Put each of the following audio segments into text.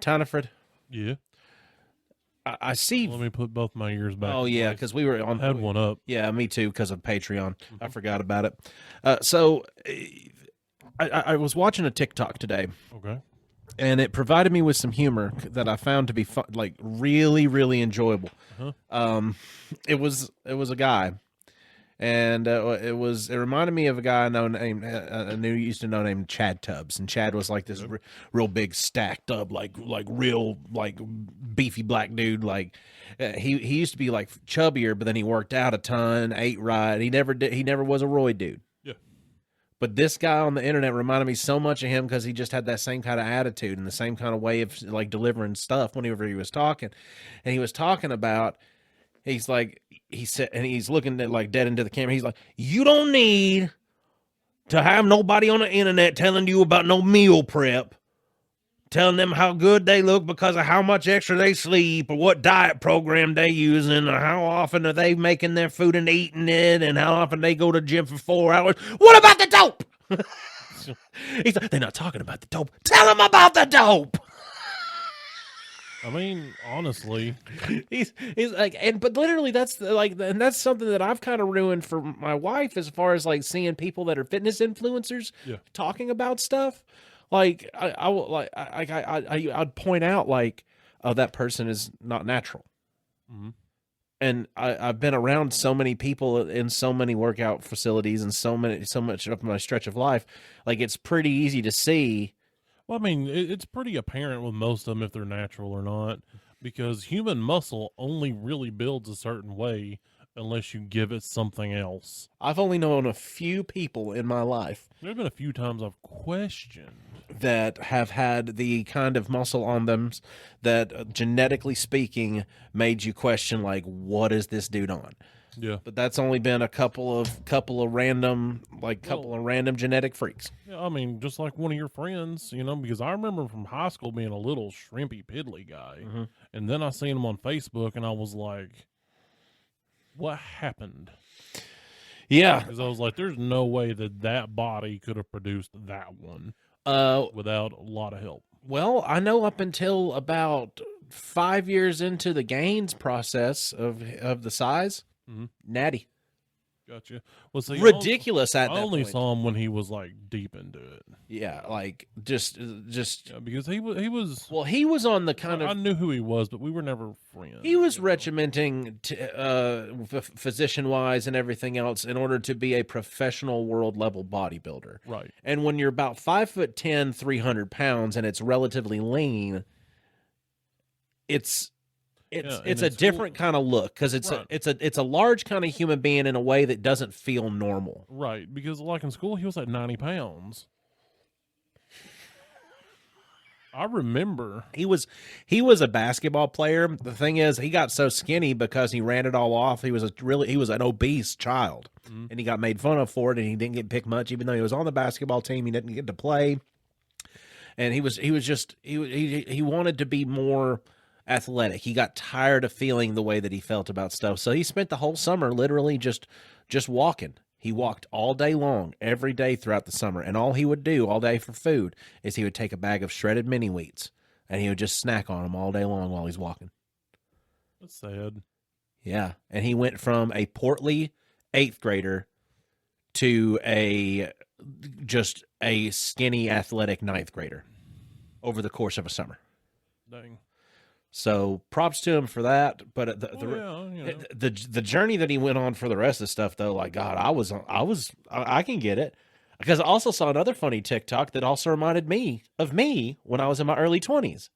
Taniford. Yeah. I see. Let me put both my ears back. Oh yeah, because we were on. Had one up. Yeah, me too, because of Patreon. I forgot about it. I was watching a TikTok today, Okay. and it provided me with some humor that I found to be like really, really enjoyable. It was a guy, and it reminded me of a guy I knew used to know named Chad Tubbs, and Chad was like this real big stacked up like real like beefy black dude. Like he used to be like chubbier, but then he worked out a ton, ate right. He never was a roid dude. Yeah. But this guy on the internet reminded me so much of him because he just had that same kind of attitude and the same kind of way of like delivering stuff whenever he was talking. And he was talking about, he said, and he's looking at like dead into the camera. He's like, you don't need to have nobody on the internet telling you about no meal prep, telling them how good they look because of how much extra they sleep or what diet program they using or how often are they making their food and eating it and how often they go to the gym for 4 hours. What about the dope? He's like, they're not talking about the dope. Tell them about the dope. I mean, honestly, he's like, but literally that's like, and that's something that I've kind of ruined for my wife as far as like seeing people that are fitness influencers talking about stuff. Like I'd point out like, oh, that person is not natural. Mm-hmm. And I've been around so many people in so many workout facilities and so much of my stretch of life. Like it's pretty easy to see. Well, I mean, it's pretty apparent with most of them if they're natural or not, because human muscle only really builds a certain way unless you give it something else. I've only known a few people in my life. There have been a few times I've questioned that have had the kind of muscle on them that, genetically speaking, made you question, like, what is this dude on? Yeah. But that's only been a couple of random genetic freaks. Yeah, I mean, just like one of your friends, you know, because I remember from high school being a little shrimpy piddly guy. Mm-hmm. And then I seen him on Facebook and I was like, what happened? Yeah. Because I was like, there's no way that body could have produced that one without a lot of help. Well, I know up until about 5 years into the gains process of the size, natty. Gotcha. Well, see, ridiculous I at that only point. saw him when he was like deep into it. Yeah, like just yeah, because he was. Well, he was on the kind of. I knew who he was, but we were never friends. He was regimenting physician wise and everything else in order to be a professional world level bodybuilder. Right. And when you're about 5'10", 300 pounds, and it's relatively lean, it's a different kind of look because it's a large kind of human being in a way that doesn't feel normal. Right, because like in school he was like 90 pounds. I remember he was a basketball player. The thing is, he got so skinny because he ran it all off. He was an obese child, and he got made fun of for it, and he didn't get picked much, even though he was on the basketball team. He didn't get to play, and he wanted to be more athletic. He got tired of feeling the way that he felt about stuff, so he spent the whole summer literally just walking. He walked all day long, every day throughout the summer, and all he would do all day for food is he would take a bag of shredded mini wheats, and he would just snack on them all day long while he's walking. That's sad. Yeah, and he went from a portly 8th grader to a skinny, athletic 9th grader over the course of a summer. Dang. So props to him for that. But the journey that he went on for the rest of the stuff, though, like, God, I can get it. Because I also saw another funny TikTok that also reminded me of me when I was in my early 20s.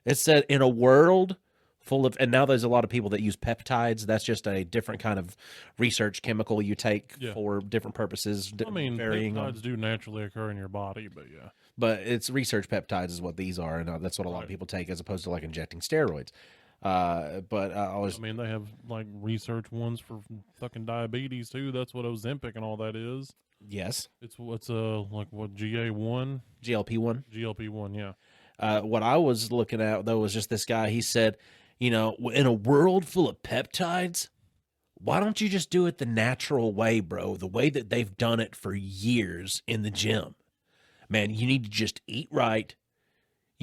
It said, in a world full of, and now there's a lot of people that use peptides. That's just a different kind of research chemical you take for different purposes. I mean, varying peptides do naturally occur in your body, but yeah. But it's research peptides is what these are, and that's what a lot of people take as opposed to like injecting steroids. I mean, they have like research ones for fucking diabetes too. That's what Ozempic and all that is. Yes. It's like what GA1? GLP-1. GLP-1, yeah. What I was looking at though was just this guy. He said, you know, in a world full of peptides, why don't you just do it the natural way, bro? The way that they've done it for years in the gym. Man, you need to just eat right.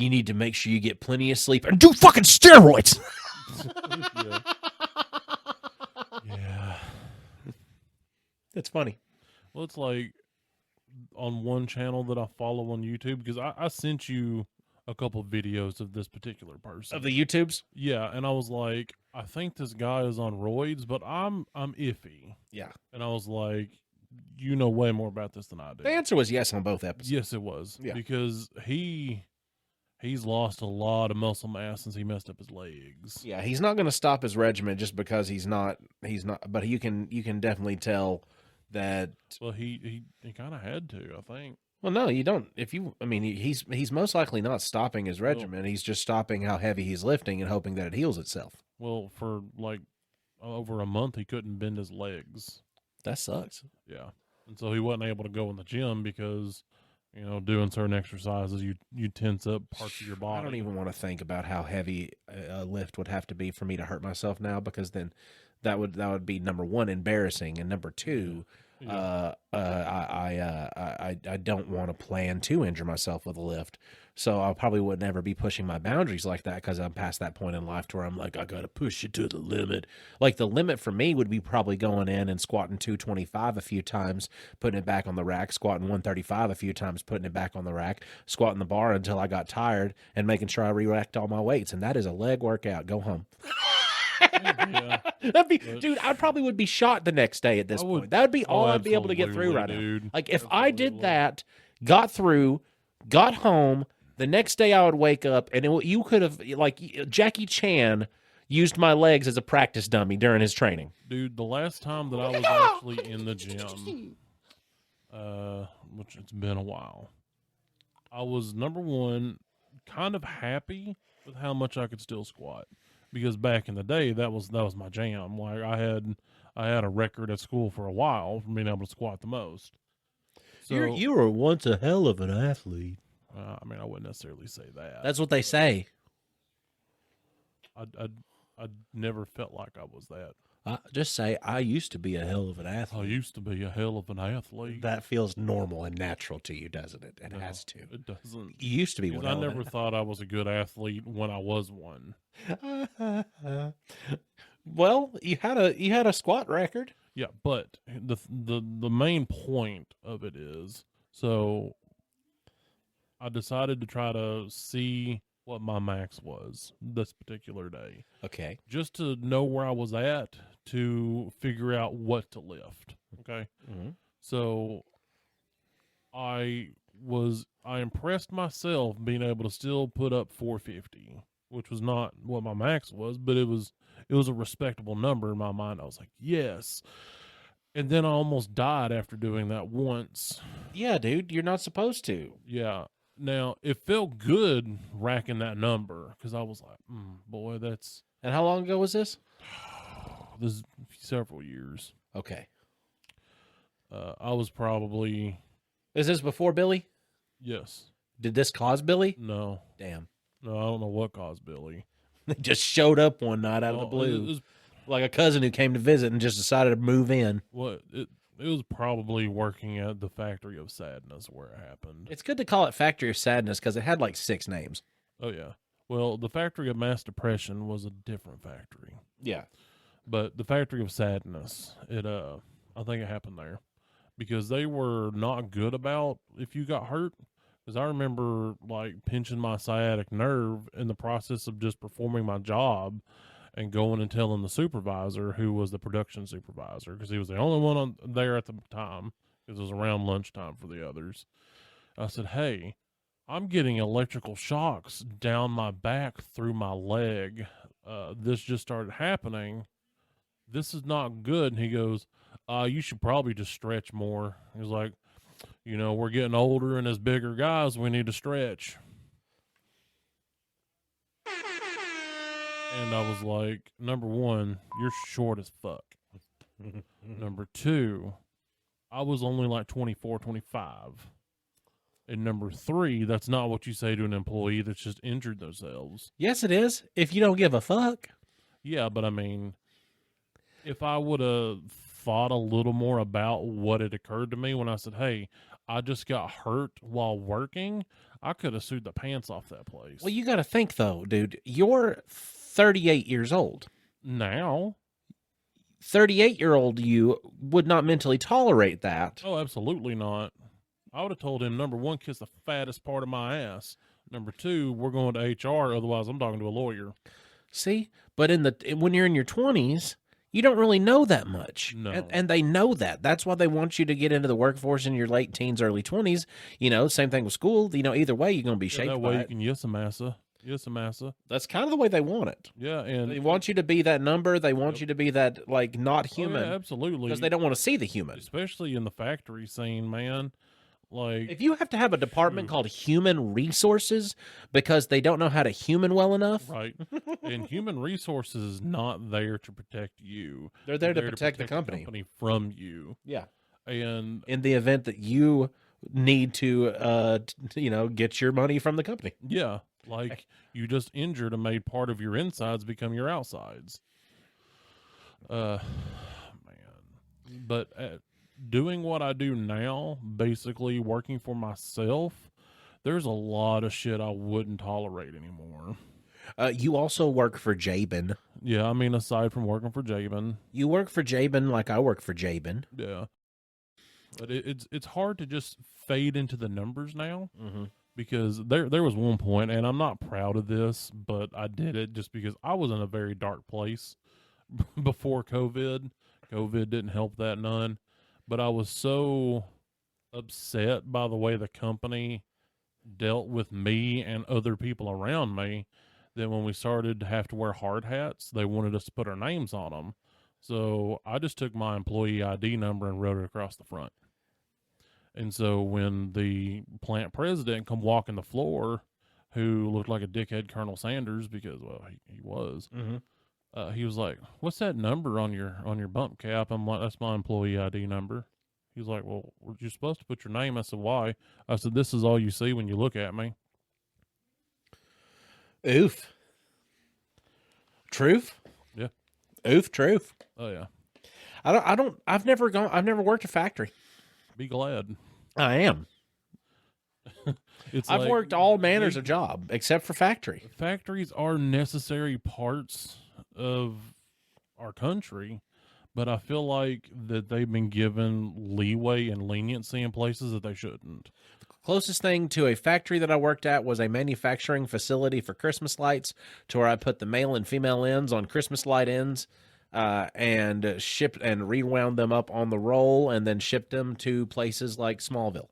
You need to make sure you get plenty of sleep and do fucking steroids. Yeah. Yeah. That's funny. Well, it's like on one channel that I follow on YouTube, because I sent you a couple videos of this particular person. Of the YouTubes? Yeah, and I was like, I think this guy is on roids, but I'm iffy. Yeah. And I was like, you know way more about this than I do. The answer was yes on both episodes. Yes, it was. Yeah. Because he's lost a lot of muscle mass since he messed up his legs. Yeah, he's not going to stop his regimen just because he's not, but you can definitely tell that. Well, he kind of had to, I think. Well, no, you don't. He's most likely not stopping his regimen. He's just stopping how heavy he's lifting and hoping that it heals itself. Well, for like over a month, he couldn't bend his legs. That sucks. Yeah. And so he wasn't able to go in the gym because, doing certain exercises, you tense up parts of your body. I don't even want to think about how heavy a lift would have to be for me to hurt myself now, because then that would be, number one, embarrassing, and number two, I don't want to plan to injure myself with a lift. So I probably would never be pushing my boundaries like that, because I'm past that point in life to where I'm like, I got to push it to the limit. Like, the limit for me would be probably going in and squatting 225 a few times, putting it back on the rack, squatting 135 a few times, putting it back on the rack, squatting the bar until I got tired, and making sure I re-racked all my weights. And that is a leg workout. Go home. Yeah. Dude, I probably would be shot the next day at this point. That would be all I'd be able to get through right now. Like, if I did that, got through, got home, the next day I would wake up, and you could have, like, Jackie Chan used my legs as a practice dummy during his training. Dude, the last time that I was actually in the gym, which it's been a while, I was, number one, kind of happy with how much I could still squat. Because back in the day, that was my jam. Like, I had a record at school for a while for being able to squat the most. So You were once a hell of an athlete. I mean, I wouldn't necessarily say that. That's what they say. I never felt like I was that. Just say, I used to be a hell of an athlete. I used to be a hell of an athlete. That feels normal and natural to you, doesn't it? It has to. It doesn't. You used to be one. I never thought I was a good athlete when I was one. Well, you had a squat record. Yeah, but the main point of it is, so I decided to try to see what my max was this particular day. Okay. Just to know where I was at, to figure out what to lift. Okay. Mm-hmm. So I impressed myself being able to still put up 450, which was not what my max was, but it was a respectable number in my mind. I was like, yes. And then I almost died after doing that once. Yeah, dude, you're not supposed to. Yeah. Now, it felt good racking that number, because I was like, boy, that's... And how long ago was this? This is several years. Okay. I was probably... Is this before Billy? Yes. Did this cause Billy? No. Damn. No, I don't know what caused Billy. They just showed up one night out of the blue. Like a cousin who came to visit and just decided to move in. It was probably working at the Factory of Sadness where it happened. It's good to call it Factory of Sadness because it had like 6 names. Oh, yeah. Well, the Factory of Mass Depression was a different factory. Yeah. But the Factory of Sadness, I think it happened there. Because they were not good about if you got hurt. Because I remember, like, pinching my sciatic nerve in the process of just performing my job and going and telling the supervisor, who was the production supervisor, because he was the only one there at the time, because it was around lunchtime for the others. I said, hey, I'm getting electrical shocks down my back through my leg. This just started happening. This is not good. And he goes, you should probably just stretch more. He's like, we're getting older, and as bigger guys, we need to stretch. And I was like, number one, you're short as fuck. Number two, I was only like 24, 25. And number three, that's not what you say to an employee that's just injured themselves. Yes, it is. If you don't give a fuck. Yeah, but I mean, if I would have thought a little more about what had occurred to me when I said, "Hey, I just got hurt while working. I could have sued the pants off that place." Well, you got to think though, dude. You're 38 years old. Now, 38-year-old you would not mentally tolerate that. oh, absolutely not. I would have told him, number one, kiss the fattest part of my ass. Number two, we're going to HR. Otherwise, I'm talking to a lawyer. See, but when you're in your 20s, you don't really know that much. No. And they know that. That's why they want you to get into the workforce in your late teens, early 20s. Same thing with school. Either way, you're going to be shaped that by way you it. can yes a massa. Yes a massa. That's kind of the way they want it. Yeah, and They want you to be that number. They want you to be that, like, not human. Oh, yeah, absolutely. Because they don't want to see the human. Especially in the factory scene, man. Like, If you have to have a department called human resources because they don't know how to human well enough, right. And human resources is not there to protect you. they're there to protect the company. From you. Yeah. And In the event that you need to, get your money from the company. yeah, like you just injured and made part of your insides become your outsides. Man. But doing what I do now, basically working for myself, there's a lot of shit I wouldn't tolerate anymore. You also work for Jabin. Yeah, I mean, aside from working for Jabin. You work for Jabin like I work for Jabin. Yeah. But it's hard to just fade into the numbers now. Mm-hmm. Because there was one point, and I'm not proud of this, but I did it just because I was in a very dark place before COVID. COVID didn't help that none. But I was so upset by the way the company dealt with me and other people around me that when we started to have to wear hard hats, they wanted us to put our names on them. So I just took my employee ID number and wrote it across the front. And so when the plant president come walking the floor, who looked like a dickhead Colonel Sanders because, well, he was, he was like, "What's that number on your bump cap?" I'm like, "That's my employee ID number." He's like, "Well, you're supposed to put your name." I said, "Why?" I said, "This is all you see when you look at me." Oof. Truth? Yeah. Oof, truth. Oh yeah. I've never worked a factory. Be glad. I am. I've like, worked all manners of job except for factory. Factories are necessary parts of our country, but I feel like that they've been given leeway and leniency in places that they shouldn't. Closest thing to a factory that I worked at was a manufacturing facility for Christmas lights, to where I put the male and female ends on Christmas light ends, and shipped and rewound them up on the roll, and then shipped them to places like Smallville.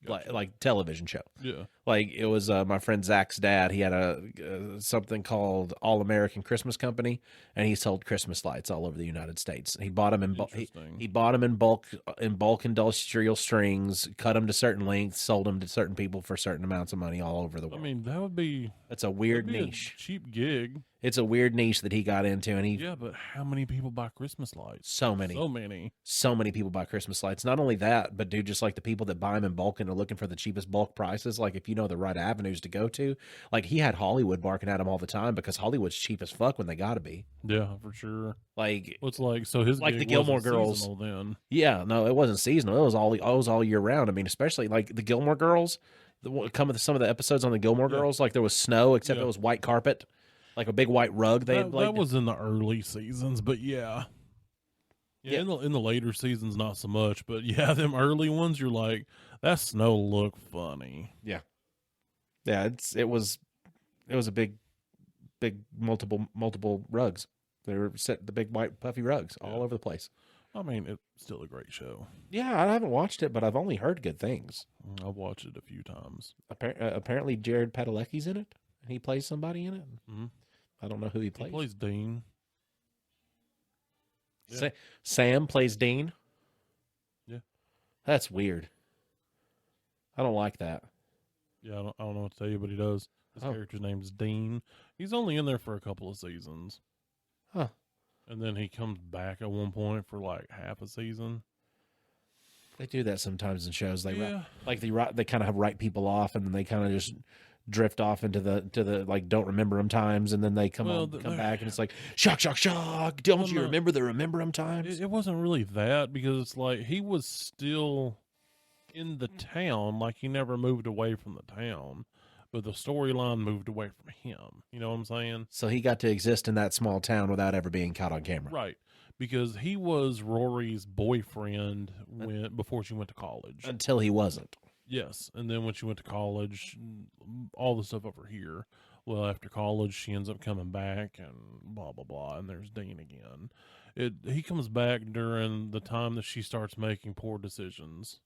Gotcha. Like television show. Yeah. Like it was my friend Zach's dad. He had a something called All American Christmas Company, and he sold Christmas lights all over the United States. He bought them in bulk. He bought them in bulk industrial strings, cut them to certain lengths, sold them to certain people for certain amounts of money all over the world. I mean, that's a weird niche. A cheap gig. It's a weird niche that he got into, and yeah, but how many people buy Christmas lights? So many people buy Christmas lights. Not only that, but dude, just like the people that buy them in bulk and are looking for the cheapest bulk prices. Like if you know the right avenues to go to, like he had Hollywood barking at him all the time because Hollywood's cheap as fuck when they gotta be. Yeah, for sure. Like what's like so his like the Gilmore Girls. Then Yeah, no, it wasn't seasonal. It was all year round. I mean, especially like the Gilmore Girls. Some of the episodes on the Gilmore Girls, like there was snow, except it was white carpet. Like a big white rug. That was in the early seasons, but yeah. In the later seasons, not so much. But yeah, them early ones, you're like, that snow look funny. Yeah, yeah. It was a big multiple rugs. They were set the big white puffy rugs all over the place. I mean, it's still a great show. Yeah, I haven't watched it, but I've only heard good things. I've watched it a few times. Apparently, Jared Padalecki's in it. He plays somebody in it. Mm-hmm. I don't know who he plays. He plays Dean. Yeah. Sam plays Dean? Yeah. That's weird. I don't like that. Yeah, I don't know what to tell you, but he does. His character's name is Dean. He's only in there for a couple of seasons. Huh. And then he comes back at one point for like half a season. They do that sometimes in shows. They kind of write people off, and then they kind of just drift off into the like don't remember them times, and then they come back, and it's like shock, shock, shock. Don't you remember the remember them times? It wasn't really that, because it's like he was still in the town, like he never moved away from the town, but the storyline moved away from him. You know what I'm saying? So he got to exist in that small town without ever being caught on camera. Right. Because he was Rory's boyfriend before she went to college. Until he wasn't. Yes. And then when she went to college, all the stuff over here. Well, after college, she ends up coming back and blah, blah, blah. And there's Dean again. He comes back during the time that she starts making poor decisions.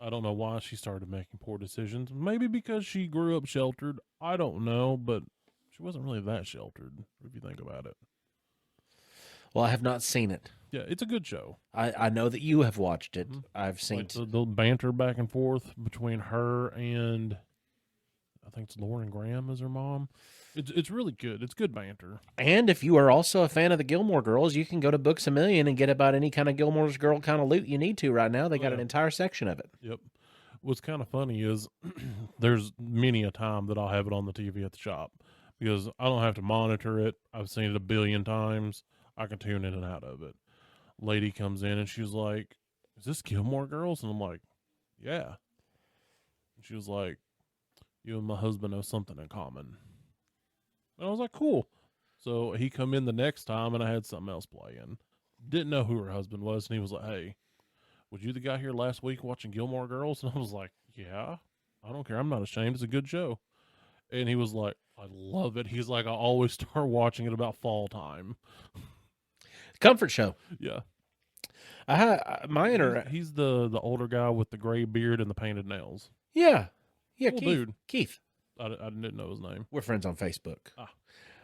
I don't know why she started making poor decisions. Maybe because she grew up sheltered. I don't know, but she wasn't really that sheltered, if you think about it. Well, I have not seen it. Yeah, it's a good show. I know that you have watched it. I've seen like the banter back and forth between her and I think it's Lauren Graham is her mom. It's really good. It's good banter. And if you are also a fan of the Gilmore Girls, you can go to Books A Million and get about any kind of Gilmore Girl kind of loot you need to right now. They got an entire section of it. Yep. What's kind of funny is there's many a time that I'll have it on the TV at the shop because I don't have to monitor it. I've seen it a billion times. I can tune in and out of it. Lady comes in and she's like, "Is this Gilmore Girls?" And I'm like, "Yeah." And she was like, "You and my husband have something in common." And I was like, "Cool." So he come in the next time and I had something else playing. Didn't know who her husband was. And he was like, "Hey, was you the guy here last week watching Gilmore Girls?" And I was like, "Yeah, I don't care. I'm not ashamed. It's a good show." And he was like, "I love it." He's like, "I always start watching it about fall time." Comfort show. Yeah. He's the older guy with the gray beard and the painted nails. Yeah. Cool Keith. dude. Keith. I didn't know his name. We're friends on Facebook.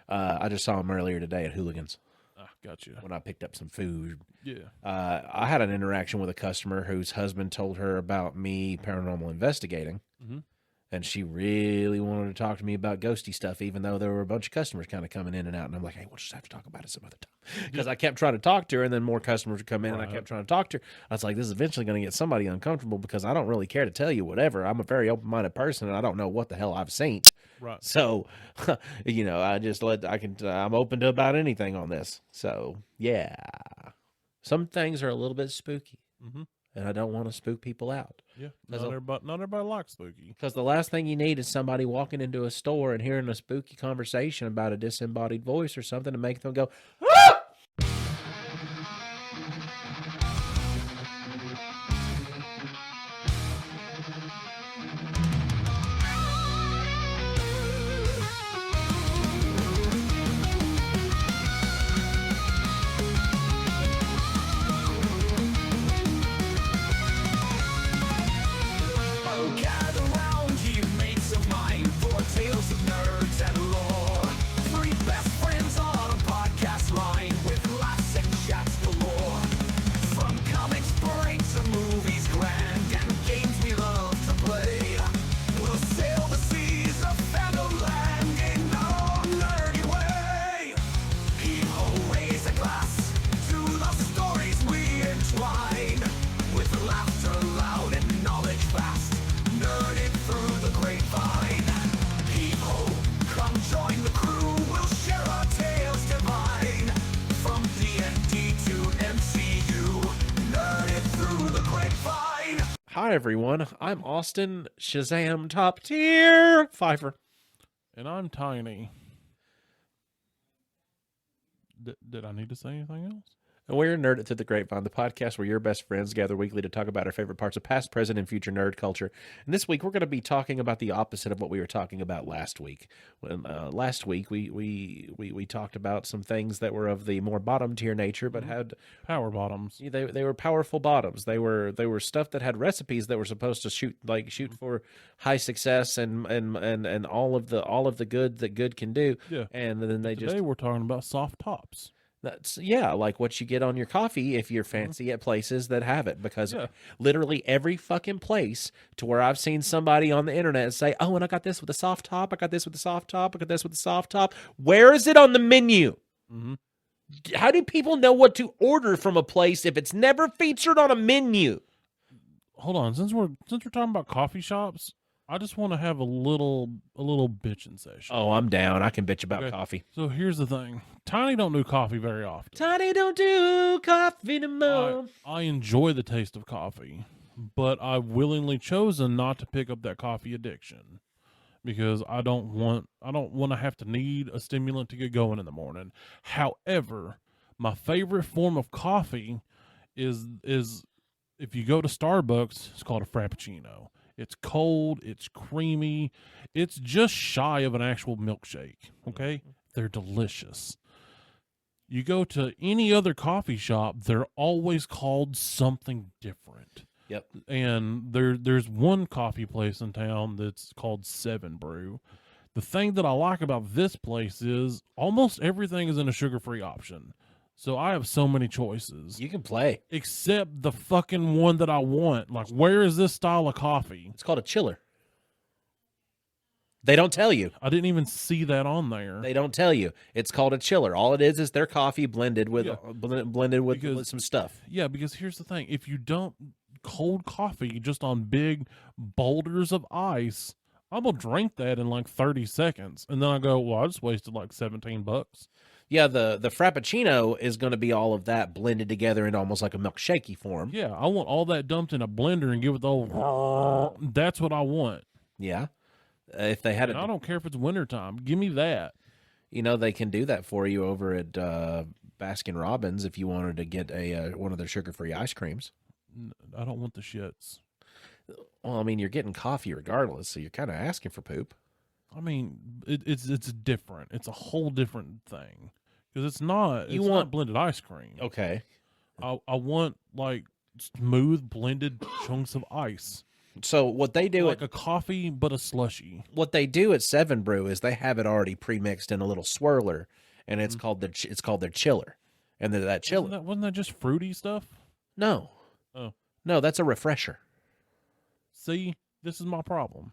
I just saw him earlier today at Hooligans. Gotcha. When I picked up some food. Yeah. I had an interaction with a customer whose husband told her about me paranormal investigating. Mm-hmm. And she really wanted to talk to me about ghosty stuff, even though there were a bunch of customers kind of coming in and out. And I'm like, "Hey, we'll just have to talk about it some other time." Because I kept trying to talk to her, and then more customers would come in, and I kept trying to talk to her. I was like, this is eventually going to get somebody uncomfortable because I don't really care to tell you whatever. I'm a very open-minded person, and I don't know what the hell I've seen. Right. So, I'm open to about anything on this. So, yeah. Some things are a little bit spooky. Mm-hmm. And I don't want to spook people out. Yeah, not everybody likes spooky. Because the last thing you need is somebody walking into a store and hearing a spooky conversation about a disembodied voice or something to make them go, "Ah!" Hi, everyone. I'm Austin Shazam Top Tier Pfeiffer. And I'm Tiny. Did I need to say anything else? And we're Nerd It Through the Grapevine, the podcast where your best friends gather weekly to talk about our favorite parts of past, present, and future nerd culture. And this week, we're going to be talking about the opposite of what we were talking about last week. Last week, we talked about some things that were of the more bottom tier nature, but had power bottoms. They were powerful bottoms. They were stuff that had recipes that were supposed to shoot for high success and all of the good that good can do. Yeah. And then Today we're talking about soft tops. That's like what you get on your coffee if you're fancy at places that have it, because literally every fucking place to where I've seen somebody on the internet say, "Oh, and I got this with a soft top. I got this with a soft top. I got this with a soft top." Where is it on the menu? Mm-hmm. How do people know what to order from a place if it's never featured on a menu? Hold on, since we're talking about coffee shops, I just want to have a little bitching session. Oh, I'm down. I can bitch about Okay. coffee. So here's the thing. Tiny don't do coffee very often. Tiny don't do coffee no more. I enjoy the taste of coffee, but I've willingly chosen not to pick up that coffee addiction because I don't want to have to need a stimulant to get going in the morning. However, my favorite form of coffee is if you go to Starbucks, it's called a frappuccino. It's cold, it's creamy, it's just shy of an actual milkshake, okay? They're delicious. You go to any other coffee shop, they're always called something different. Yep. And there's one coffee place in town that's called Seven Brew. The thing that I like about this place is almost everything is in a sugar-free option. So I have so many choices. You can play. Except the fucking one that I want. Like, where is this style of coffee? It's called a chiller. They don't tell you. I didn't even see that on there. They don't tell you. It's called a chiller. All it is their coffee blended with with some stuff. Yeah, because here's the thing. If you don't cold coffee just on big boulders of ice, I'm going to drink that in like 30 seconds. And then I go, well, I just wasted like $17. Yeah, the Frappuccino is going to be all of that blended together in almost like a milkshakey form. Yeah, I want all that dumped in a blender and give it the old... That's what I want. Yeah. If they had I don't care if it's wintertime. Give me that. You know, they can do that for you over at Baskin Robbins if you wanted to get one of their sugar-free ice creams. I don't want the shits. Well, I mean, you're getting coffee regardless, so you're kind of asking for poop. I mean, it's different. It's a whole different thing. Because it's not blended ice cream. Okay. I want, like, smooth blended chunks of ice. So what they do like a coffee, but a slushy. What they do at Seven Brew is they have it already pre-mixed in a little swirler, and it's called their chiller. And that chiller wasn't that just fruity stuff? No. Oh. No, that's a refresher. See, this is my problem.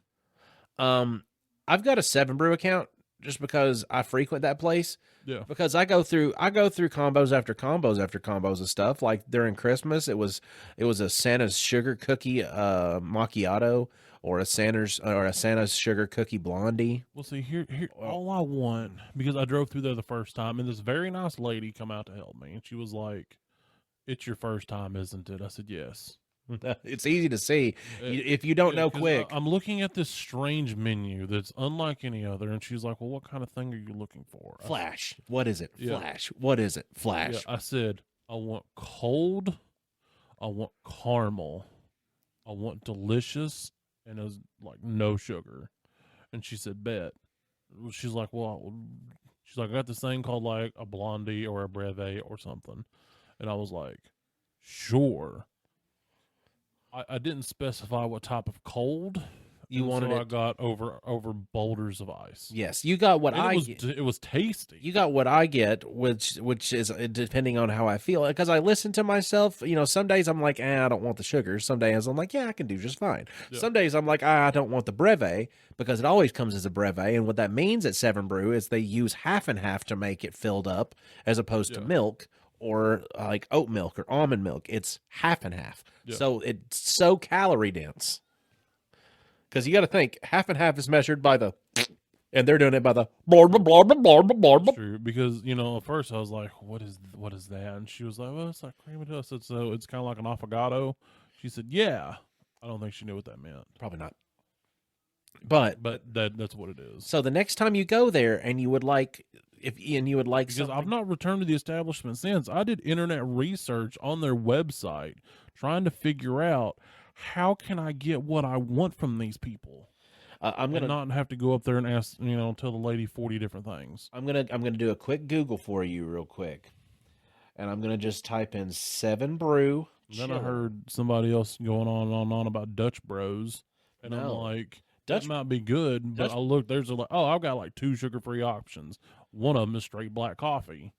I've got a Seven Brew account just because I frequent that place. Yeah. Because I go through combos after combos after combos of stuff. Like during Christmas, it was a Santa's sugar cookie macchiato or a Santa's sugar cookie blondie. Well, see, here all I want, because I drove through there the first time, and this very nice lady come out to help me, and she was like, "It's your first time, isn't it?" I said, "Yes." It's easy to see if you don't know quick. I'm looking at this strange menu that's unlike any other, and she's like, "Well, what kind of thing are you looking for?" Flash. What is it? Yeah. Flash. What is it? Flash. Yeah, I said, "I want cold. I want caramel. I want delicious, and it was like no sugar." And she said, "Bet." She's like, "Well," she's like, "I got this thing called like a blondie or a breve or something," and I was like, "Sure." I didn't specify what type of cold you wanted. So I got over boulders of ice. Yes, you got what It was tasty. You got what I get, which is depending on how I feel. Because I listen to myself. You know, some days I'm like, I don't want the sugar. Some days I'm like, yeah, I can do just fine. Yeah. Some days I'm like, I don't want the breve because it always comes as a breve. And what that means at Seven Brew is they use half and half to make it filled up, as opposed to milk or like oat milk or almond milk. It's half and half. Yeah. So it's so calorie dense. Because you got to think, half and half is measured by the, and they're doing it by the blah, blah, blah, blah, blah, blah, blah. True, because, you know, at first I was like, what is that? And she was like, well, it's like cream of dust. So it's kind of like an affogato. She said, yeah. I don't think she knew what that meant. Probably not. But that's what it is. So the next time you go there and you would like, because I've not returned to the establishment since. I did internet research on their website trying to figure out how can I get what I want from these people. I'm gonna not have to go up there and ask, tell the lady 40 different things. I'm gonna do a quick Google for you real quick, and I'm gonna just type in Seven Brew. Then I heard somebody else going on about Dutch Bros, and I'm like, that might be good, but I look, there's I've got like 2 sugar-free options. One of them is straight black coffee.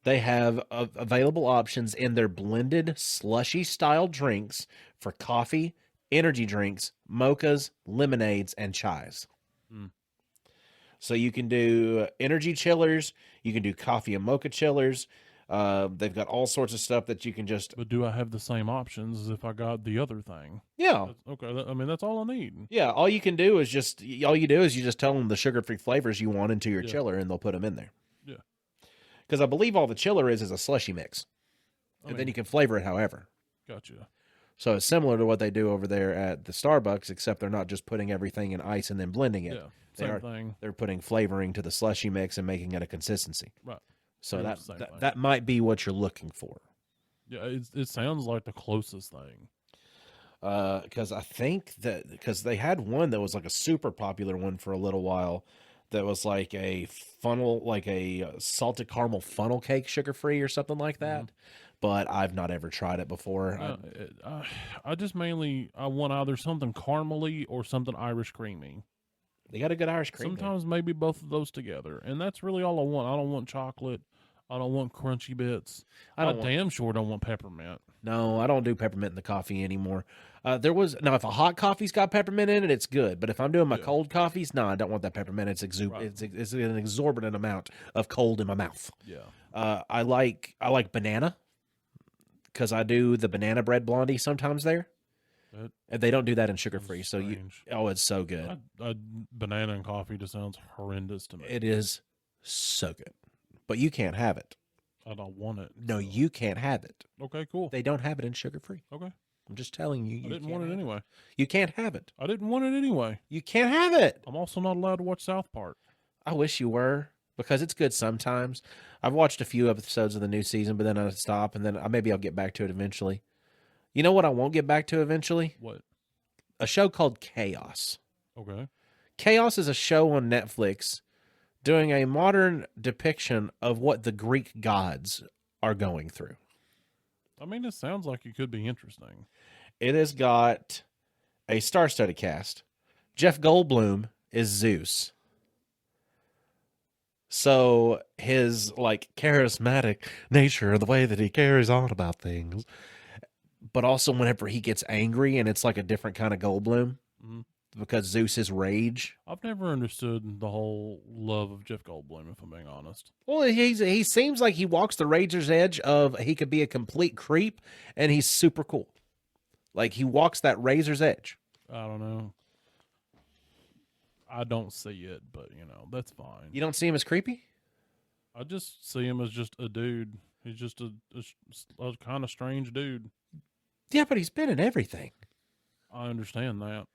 They have available options in their blended slushy style drinks for coffee, energy drinks, mochas, lemonades, and chais. So you can do energy chillers, you can do coffee and mocha chillers, They've got all sorts of stuff that you can just But do I have the same options as if I got the other thing? yeah. Okay, I mean that's all I need. Yeah, all you do is you just tell them the sugar-free flavors you want into your Yeah. chiller, and they'll put them in there. Yeah. Because I believe all the chiller is a slushy mix, and then you can flavor it however. Gotcha. So it's similar to what they do over there at the Starbucks, except they're not just putting everything in ice and then blending it. Yeah, same thing. They're putting flavoring to the slushy mix and making it a consistency. Right. So that might be what you're looking for. Yeah, it sounds like the closest thing. Because I think because they had one that was like a super popular one for a little while, that was like a salted caramel funnel cake, sugar free or something like that. But I've not ever tried it before. I just I want either something caramely or something Irish creamy. They got a good Irish cream. Sometimes maybe both of those together, and that's really all I want. I don't want chocolate. I don't want crunchy bits. I damn sure don't want peppermint. No, I don't do peppermint in the coffee anymore. If a hot coffee's got peppermint in it, it's good. But if I'm doing my cold coffees, no, I don't want that peppermint. It's an exorbitant amount of cold in my mouth. Yeah. I like banana, because I do the banana bread blondie sometimes there. And they don't do that in sugar free. So it's so good. Banana and coffee just sounds horrendous to me. It is so good, but you can't have it. I don't want it. No, you can't have it. Okay, cool. They don't have it in sugar free. Okay. I'm just telling you. I didn't want it anyway. You can't have it. I didn't want it anyway. You can't have it. I'm also not allowed to watch South Park. I wish you were, because it's good sometimes. I've watched a few episodes of the new season, but then I stop, and then maybe I'll get back to it eventually. You know what I won't get back to eventually? What? A show called Chaos. Okay. Chaos is a show on Netflix doing a modern depiction of what the Greek gods are going through. I mean, it sounds like it could be interesting. It has got a star-studded cast. Jeff Goldblum is Zeus. So his charismatic nature, the way that he carries on about things, but also whenever he gets angry, and it's like a different kind of Goldblum, because Zeus is rage. I've never understood the whole love of Jeff Goldblum, if I'm being honest. Well, he seems like he walks the razor's edge of he could be a complete creep, and he's super cool. Like, he walks that razor's edge. I don't know. I don't see it, but, that's fine. You don't see him as creepy? I just see him as just a dude. He's just a kind of strange dude. Yeah, but he's been in everything. I understand that.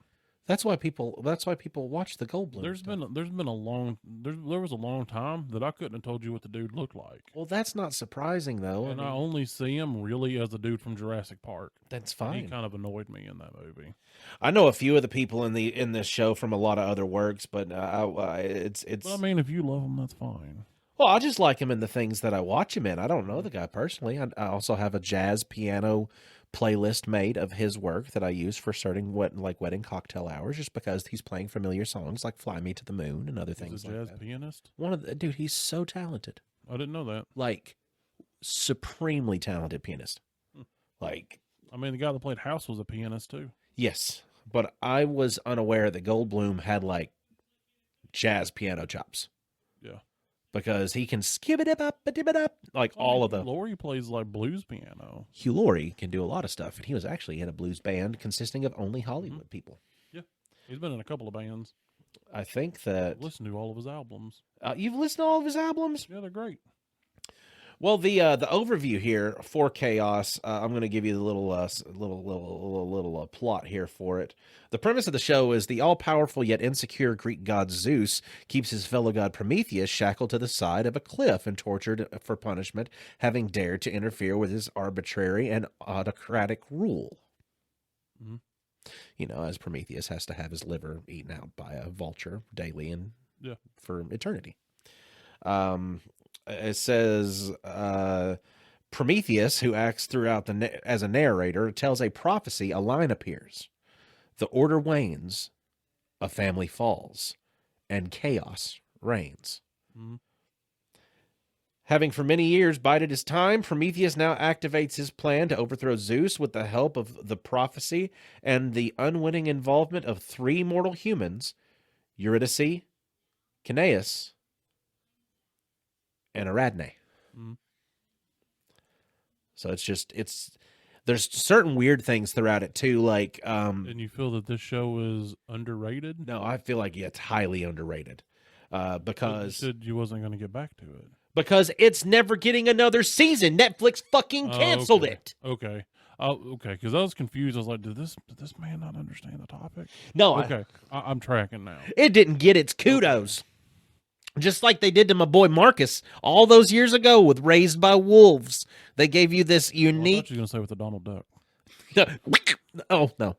That's why people watch the Goldblum. There was a long time that I couldn't have told you what the dude looked like. Well, that's not surprising though. And I only see him really as a dude from Jurassic Park. That's fine. He kind of annoyed me in that movie. I know a few of the people in this show from a lot of other works, but it's. But I mean, if you love him, that's fine. Well, I just like him in the things that I watch him in. I don't know the guy personally. I also have a jazz piano playlist made of his work that I use for certain wedding cocktail hours, just because he's playing familiar songs like "Fly Me to the Moon" and other things like that. He's a jazz pianist? Dude, he's so talented. I didn't know that. Like, supremely talented pianist. I mean, the guy that played House was a pianist too. Yes, but I was unaware that Goldblum had jazz piano chops. Yeah. Because he can skip it up, all of the. Laurie plays blues piano. Hugh Laurie can do a lot of stuff, and he was actually in a blues band consisting of only Hollywood people. Yeah, he's been in a couple of bands. I think that. I've listened to all of his albums. You've listened to all of his albums? Yeah, they're great. Well, the overview here for Chaos, I'm going to give you the little plot here for it. The premise of the show is the all-powerful yet insecure Greek god Zeus keeps his fellow god Prometheus shackled to the side of a cliff and tortured for punishment, having dared to interfere with his arbitrary and autocratic rule. Mm-hmm. As Prometheus has to have his liver eaten out by a vulture daily and for eternity. It says Prometheus, who acts throughout as a narrator, tells a prophecy. A line appears: the order wanes, a family falls, and chaos reigns. Mm-hmm. Having for many years bided his time, Prometheus now activates his plan to overthrow Zeus with the help of the prophecy and the unwitting involvement of three mortal humans: Eurydice, Cineas, and Aradne. So there's certain weird things throughout it too, like And you feel that this show is underrated? no, I feel like it's highly underrated. But you Because said you wasn't going to get back to it. it's never getting another season. Netflix fucking canceled okay. it. Okay. Okay, because I was confused. I was like, did this man not understand the topic? No, Okay, I'm tracking now. it didn't get its kudos. Just like they did to my boy Marcus all those years ago with Raised by Wolves. They gave you this Well, I thought unique. you were going to say with the Donald Duck. Oh, no.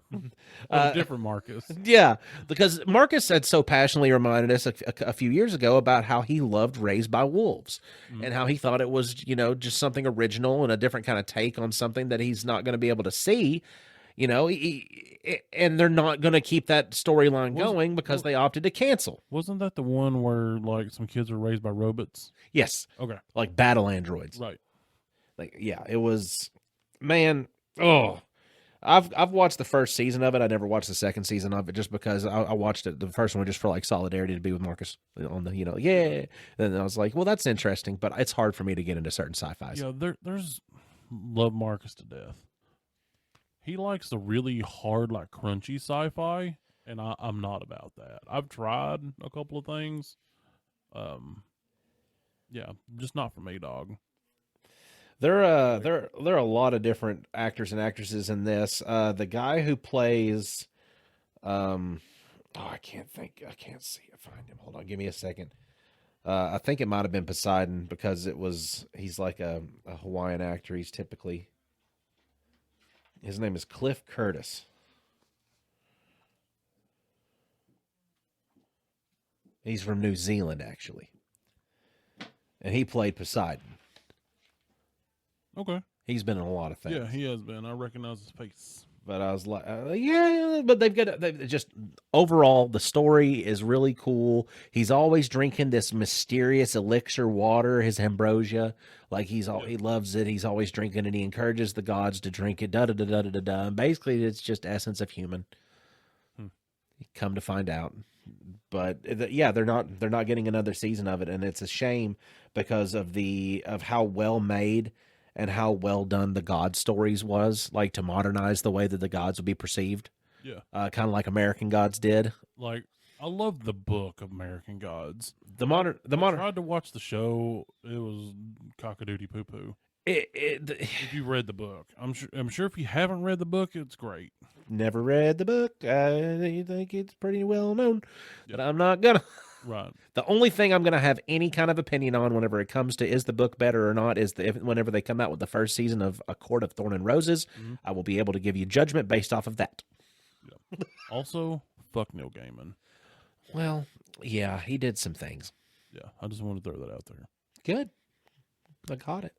Oh, different Marcus. Yeah, because Marcus had so passionately reminded us a few years ago about how he loved Raised by Wolves and how he thought it was, just something original and a different kind of take on something that he's not going to be able to see. And they're not going to keep that storyline going because they opted to cancel. Wasn't that the one where like some kids were raised by robots? Yes, Okay, like battle androids. right. Like, yeah, it was, man. Oh, I've watched the first season of it. I never watched the second season of it just because I watched it the first one just for like solidarity to be with Marcus on the yeah. And I was like, well, that's interesting, but it's hard for me to get into certain sci-fi's. Yeah, there's love Marcus to death. He likes the really hard, like crunchy sci-fi, and I'm not about that. I've tried a couple of things. Yeah, just not for me, dog. There are a lot of different actors and actresses in this. The guy who plays, I can't see it. Find him. Hold on, give me a second. I think it might have been Poseidon because he's like a Hawaiian actor. He's typically, his name is Cliff Curtis. He's from New Zealand, actually. And he played Poseidon. Okay. He's been in a lot of things. Yeah, he has been. I recognize his face. But I was like, yeah, but they've just overall, the story is really cool. He's always drinking this mysterious elixir water, his ambrosia. Like he loves it. He's always drinking it. He encourages the gods to drink it. Da da da da da da. And basically, it's just essence of human. Come to find out, but yeah, they're not getting another season of it, and it's a shame because of how well made and how well done the God stories was, like to modernize the way that the gods would be perceived. Yeah. Kind of like American Gods did. Like, I love the book of American Gods. I tried to watch the show. It was cockadoodie poo poo. If you read the book, I'm sure if you haven't read the book, it's great. Never read the book. I think it's pretty well known, but I'm not gonna. Right. The only thing I'm gonna have any kind of opinion on whenever it comes to is the book better or not is whenever they come out with the first season of A Court of Thorn and Roses, I will be able to give you judgment based off of that. Yeah. Also, fuck Neil Gaiman. Well, yeah, he did some things. Yeah, I just wanted to throw that out there. Good. I got it.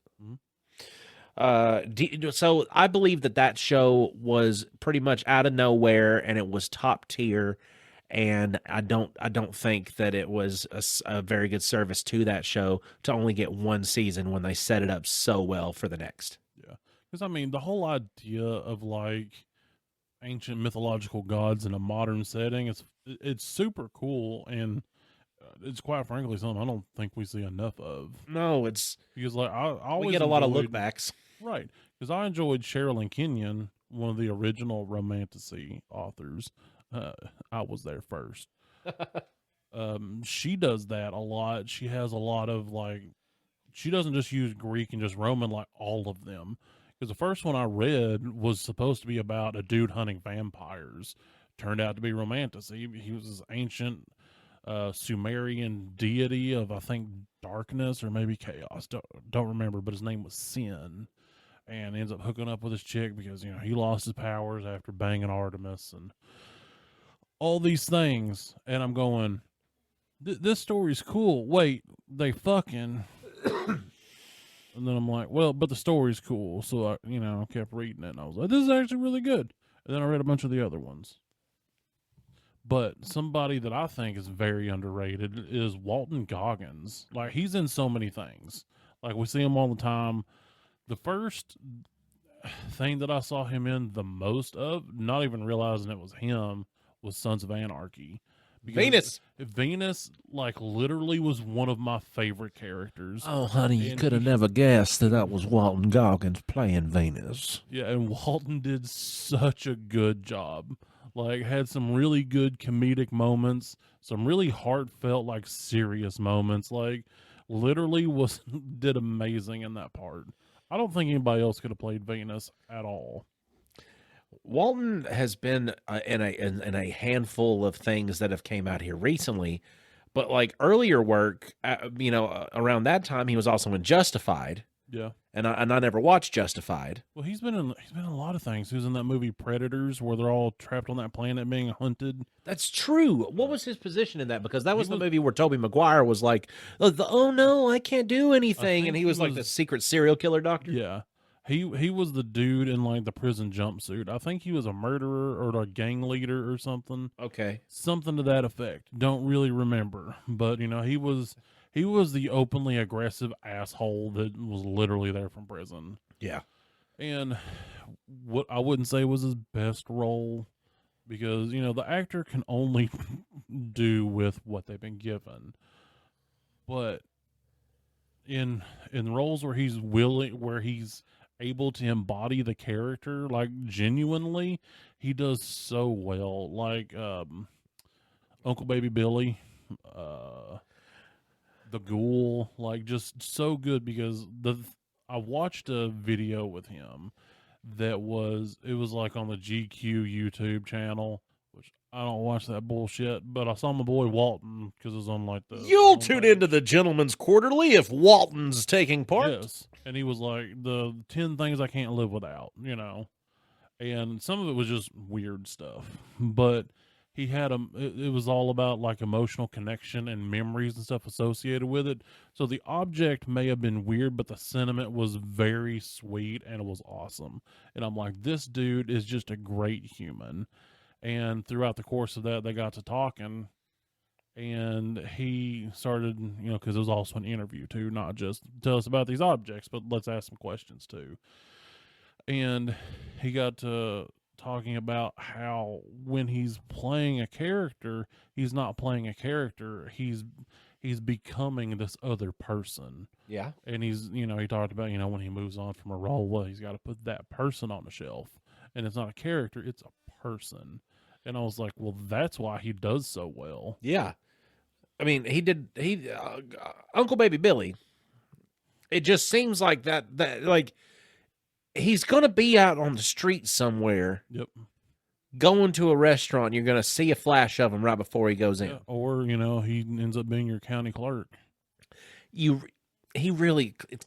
So I believe that show was pretty much out of nowhere, and it was top tier. And I don't think that it was a very good service to that show to only get one season when they set it up so well for the next. Yeah, because I mean, the whole idea of like ancient mythological gods in a modern setting, it's super cool, and it's quite frankly something I don't think we see enough of. No, it's because like I always we get a lot of look backs, right? Because I enjoyed Sherilyn Kenyon, one of the original Romantasy authors. I was there first. She does that a lot. She has a lot of like, she doesn't just use Greek and just Roman like all of them. Because the first one I read was supposed to be about a dude hunting vampires. Turned out to be Romantasy. He was this ancient Sumerian deity of, I think, darkness or maybe chaos. Don't remember, but his name was Sin. And ends up hooking up with his chick because, he lost his powers after banging Artemis and all these things. And I'm going, this story's cool. Wait, they fucking... And then I'm like, well, but the story's cool. So I kept reading it and I was like, this is actually really good. And then I read a bunch of the other ones. But somebody that I think is very underrated is Walton Goggins. Like, he's in so many things. Like, we see him all the time. The first thing that I saw him in the most of, not even realizing it was him, was Sons of Anarchy. Venus. Venus, like, literally was one of my favorite characters. Oh, honey, you And could have never guessed that was Walton Goggins playing Venus. Yeah, and Walton did such a good job. Like, had some really good comedic moments, some really heartfelt, like, serious moments. Like, literally did amazing in that part. I don't think anybody else could have played Venus at all. Walton has been in a handful of things that have came out here recently, but like earlier work, around that time he was also in Justified, Yeah. and I never watched Justified. Well, he's been in a lot of things. He was in that movie Predators, where they're all trapped on that planet being hunted. That's true. What was his position in that? Because that was the movie where Tobey Maguire was like, "Oh no, I can't do anything," and he was like the secret serial killer doctor. Yeah. He was the dude in, like, the prison jumpsuit. I think he was a murderer or a gang leader or something. Okay. Something to that effect. Don't really remember. But, he was the openly aggressive asshole that was literally there from prison. Yeah. And what I wouldn't say was his best role, because, the actor can only do with what they've been given. But in roles where he's able to embody the character, like, genuinely, he does so well. Like, Uncle Baby Billy, the Ghoul, like, just so good, because I watched a video with him it was like on the GQ YouTube channel, which I don't watch that bullshit, but I saw my boy Walton, because it was on, like, You'll tune into the Gentleman's Quarterly if Walton's taking part. Yes. And he was like, the 10 things I can't live without, and some of it was just weird stuff, but he had it was all about, like, emotional connection and memories and stuff associated with it. So the object may have been weird, but the sentiment was very sweet, and it was awesome. And I'm like, this dude is just a great human. And throughout the course of that, they got to talking, and he started, because it was also an interview too, not just tell us about these objects, but let's ask some questions too. And he got to talking about how when he's playing a character, he's not playing a character, he's becoming this other person. Yeah. And he's, he talked about, when he moves on from a role, well, he's got to put that person on the shelf, and it's not a character, it's a person. And I was like, well, that's why he does so well. Yeah. I mean, Uncle Baby Billy, it just seems like that like, he's going to be out on the street somewhere. Yep. Going to a restaurant, you're going to see a flash of him right before he goes in. Or, he ends up being your county clerk. He really, it's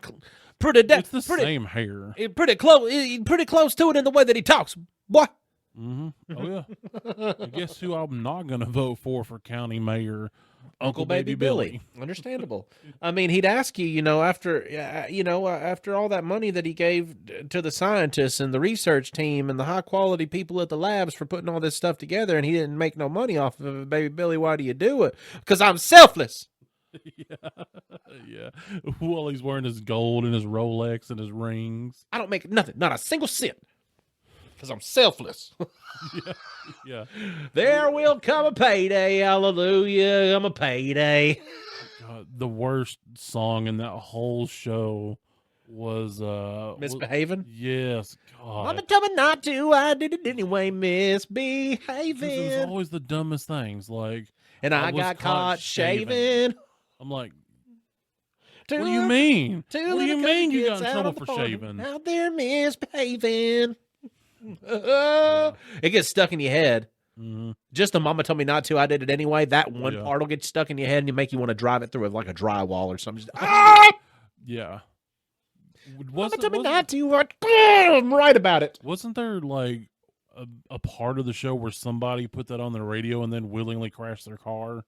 the same hair. Pretty close to it in the way that he talks. Boy. Mm-hmm. Oh, yeah. I guess who I'm not going to vote for county mayor? Uncle Baby Billy. Understandable. I mean, he'd ask you, after all that money that he gave to the scientists and the research team and the high quality people at the labs for putting all this stuff together, and he didn't make no money off of it, Baby Billy, why do you do it? Because I'm selfless. Yeah. While he's wearing his gold and his Rolex and his rings. I don't make nothing, not a single cent. Because I'm selfless. Yeah. There will come a payday. Hallelujah. I'm a payday. God, the worst song in that whole show was Misbehaving? Yes. God. Mama told me not to. I did it anyway. Misbehaving. It was always the dumbest things. Like, and I got caught shaving. I'm like, what do you mean? What do you mean you got in trouble for shaving? Out there misbehaving. It gets stuck in your head. Mm-hmm. Just the mama told me not to. I did it anyway. That one part will get stuck in your head and you make you want to drive it through with like a drywall or something. Yeah. Mama told me not to. I'm right about it. Wasn't there like a part of the show where somebody put that on the radio and then willingly crashed their car?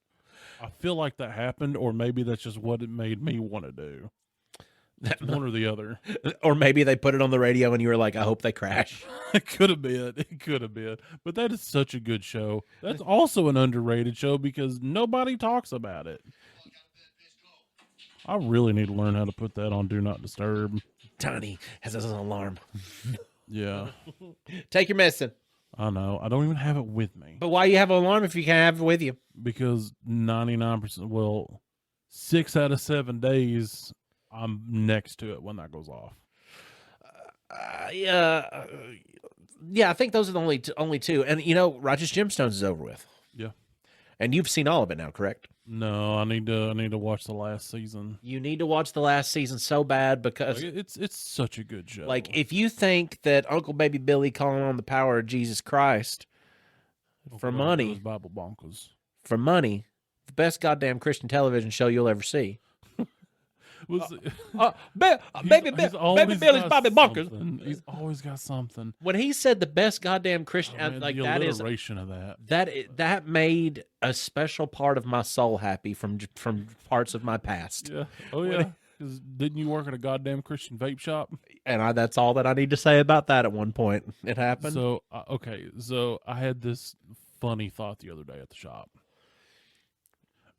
I feel like that happened, or maybe that's just what it made me want to do. One or the other. Or maybe they put it on the radio and you were like, I hope they crash. It could have been. It could have been. But that is such a good show. That's also an underrated show because nobody talks about it. I really need to learn how to put that on Do Not Disturb. Tiny has his alarm. Yeah. Take your medicine. I know. I don't even have it with me But why you have an alarm if you can't have it with you? because 99%, well, 6 out of 7 days, I'm next to it when that goes off. Yeah, I think those are the only two. And Righteous Gemstones is over with. Yeah. And you've seen all of it now, correct? No, I need to watch the last season. You need to watch the last season so bad because Like, it's such a good show. like if you think that Uncle Baby Billy calling on the power of Jesus Christ for money, Bible bonkers. for money, the best goddamn Christian television show you'll ever see. Baby Billy's Bobby Bonkers. He's always got something. When he said the best goddamn Christian, Man, like the that is alliteration of that. that made a special part of my soul happy from parts of my past. Yeah. Oh yeah. Because didn't you work at a goddamn Christian vape shop? And that's all that I need to say about that. At one point, it happened. So okay. So I had this funny thought the other day at the shop.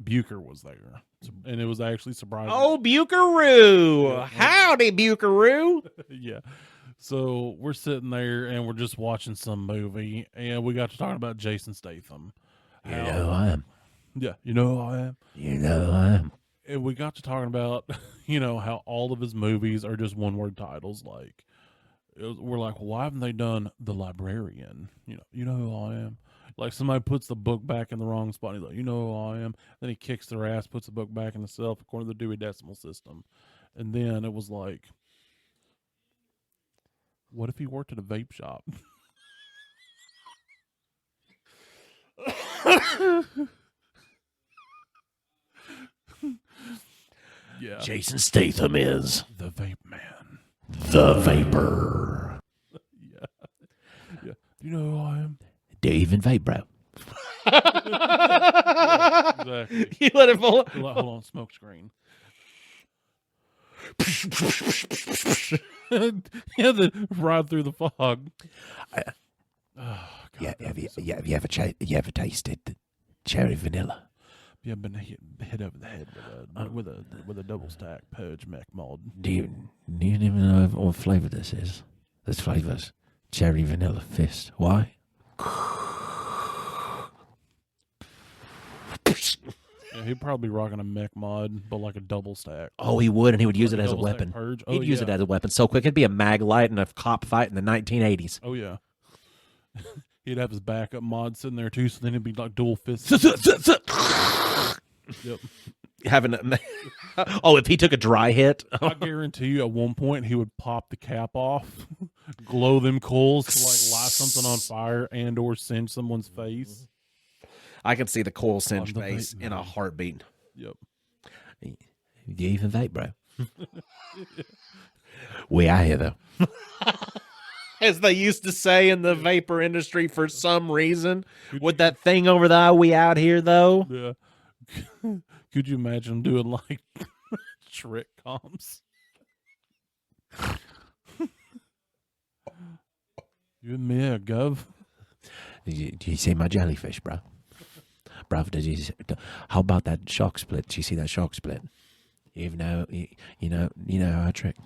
Bucher was there, and it was actually surprising. Oh, Buckaroo! Yeah. Howdy, Buckaroo! Yeah. So we're sitting there and we're just watching some movie, and we got to talking about Jason Statham. I am. Yeah, you know who I am. You know I am. And we got to talking about, how all of his movies are just one-word titles. Like, we're like, well, why haven't they done The Librarian? You know who I am. Like somebody puts the book back in the wrong spot. And he's like, you know who I am. Then he kicks their ass, puts the book back in the shelf according to the Dewey Decimal System. And then it was like, what if he worked at a vape shop? Yeah. Jason Statham is The Vape Man. the Vapor. Yeah. Yeah. You know who I am? Dave and Vape, bro. Yeah, exactly. You let it fall. Hold on, smoke screen. Yeah, ride through the fog. Oh, God, Have you ever tasted cherry vanilla? Yeah, been hit over the head with a double stack purge mech mod. Do you even know what flavor this is? This flavor's cherry vanilla fist. Why? Yeah, he'd probably be rocking a mech mod, but like a double stack. Oh, he would, and he would use Like it a as a double stack weapon. purge. He'd use it as a weapon so quick. It'd be a mag light in a cop fight in the 1980s. Oh yeah. He'd have his backup mod sitting there too, so then it'd be like dual fists. Yep. If he took a dry hit. I guarantee you, at one point he would pop the cap off, glow them coals to like light something on fire and/or singe someone's face. I can see the coil cinch the face vape, in a man. heartbeat. Yep. You even vape, bro? We out here though. As they used to say in the vapor industry, for some reason, with that thing over the eye, we out here though. Yeah. Could you imagine doing like trick comps? You and me, Gov. Did you see my jellyfish, bro? Bro, how about that shock split? Did you see that shock split? You know how I trick.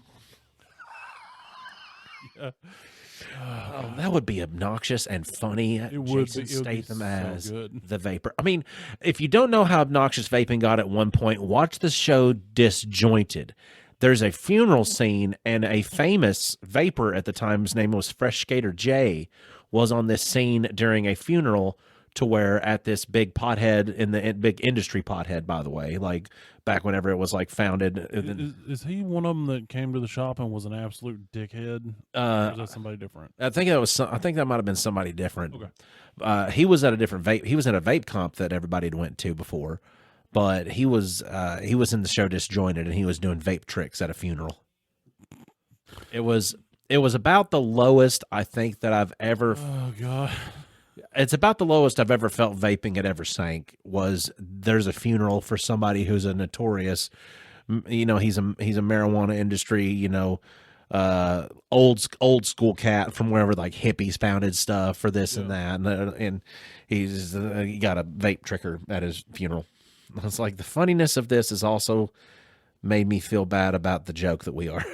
Yeah. Oh, that would be obnoxious and funny. It would Jason be. It would be Statham so as good. the vapor. I mean, if you don't know how obnoxious vaping got at one point, watch the show Disjointed. There's a funeral scene, and a famous vapor at the time, his name was Fresh Skater Jay, was on this scene during a funeral. To where at this big pothead in the big industry pothead, by the way, like back whenever it was like founded. Is he one of them that came to the shop and was an absolute dickhead? Or is that somebody different? I think that might have been somebody different. Okay. He was at a different vape. He was at a vape comp that everybody had went to before, but he was in the show Disjointed, and he was doing vape tricks at a funeral. It was about the lowest I think that I've ever. Oh God. It's about the lowest I've ever felt vaping had ever sank. Was there's a funeral for somebody who's a notorious, he's a marijuana industry, old school cat from wherever like hippies founded stuff for this and that, and he got a vape tricker at his funeral. It's like the funniness of this has also made me feel bad about the joke that we are.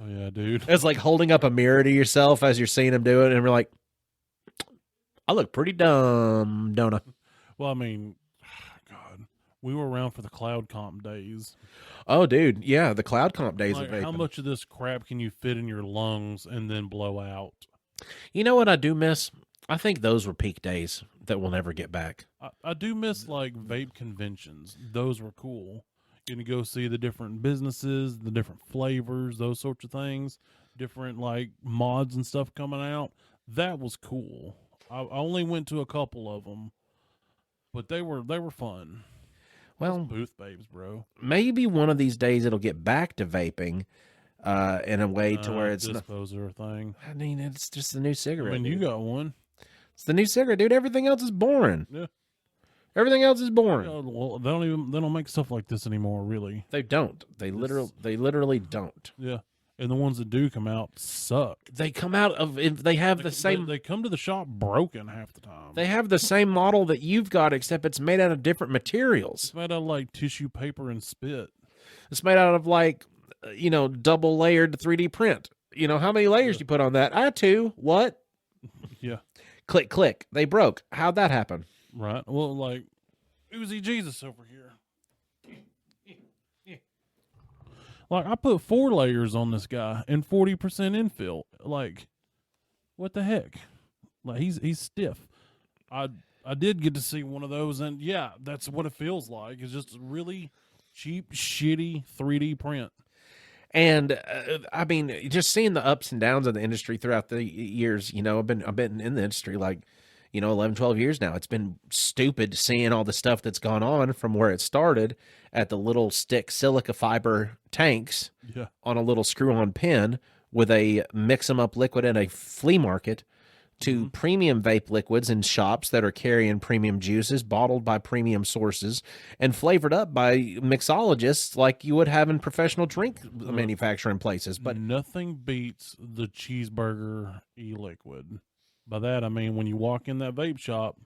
Oh yeah, dude. It's like holding up a mirror to yourself as you're seeing him do it, and we're like. I look pretty dumb, don't I? Well, I mean, God, we were around for the cloud comp days. Oh, dude, yeah, the cloud comp days of Like, how vaping. much of this crap can you fit in your lungs and then blow out? You know what I do miss? I think those were peak days that we'll never get back. I do miss like vape conventions. Those were cool. Getting to go see the different businesses, the different flavors, those sorts of things, different like mods and stuff coming out. That was cool. I only went to a couple of them, but they were fun. Those Well, booth babes, bro. maybe one of these days it'll get back to vaping in a way to where it's not. Disposer thing. I mean, it's just the new I cigarette. mean, you dude. got one. It's the new cigarette, dude. Everything else is boring. Yeah. Everything else is boring. Well, they don't make stuff like this anymore, really. They don't. They literally don't. Yeah. And the ones that do come out suck. They come out of. They have the same. They come to the shop broken half the time. They have the same model that you've got, except it's made out of different materials. It's made out of like tissue paper and spit. It's made out of like, double layered 3D print. You know how many layers you put on that? I two. What? Yeah. Click, click. They broke. How'd that happen? Right. Well, like, Uzi Jesus over here. Like, I put 4 layers on this guy and 40% infill. Like, what the heck? Like, he's stiff. I did get to see one of those, and yeah, that's what it feels like. It's just really cheap, shitty 3D print. And I mean, just seeing the ups and downs of the industry throughout the years. I've been in the industry like 11, 12 years now. It's been stupid seeing all the stuff that's gone on from where it started at the little stick silica fiber tanks Yeah. on a little screw-on pin with a mix-em-up liquid in a flea market to premium vape liquids in shops that are carrying premium juices bottled by premium sources and flavored up by mixologists like you would have in professional drink manufacturing places. But nothing beats the cheeseburger e-liquid. By that, I mean, when you walk in that vape shop,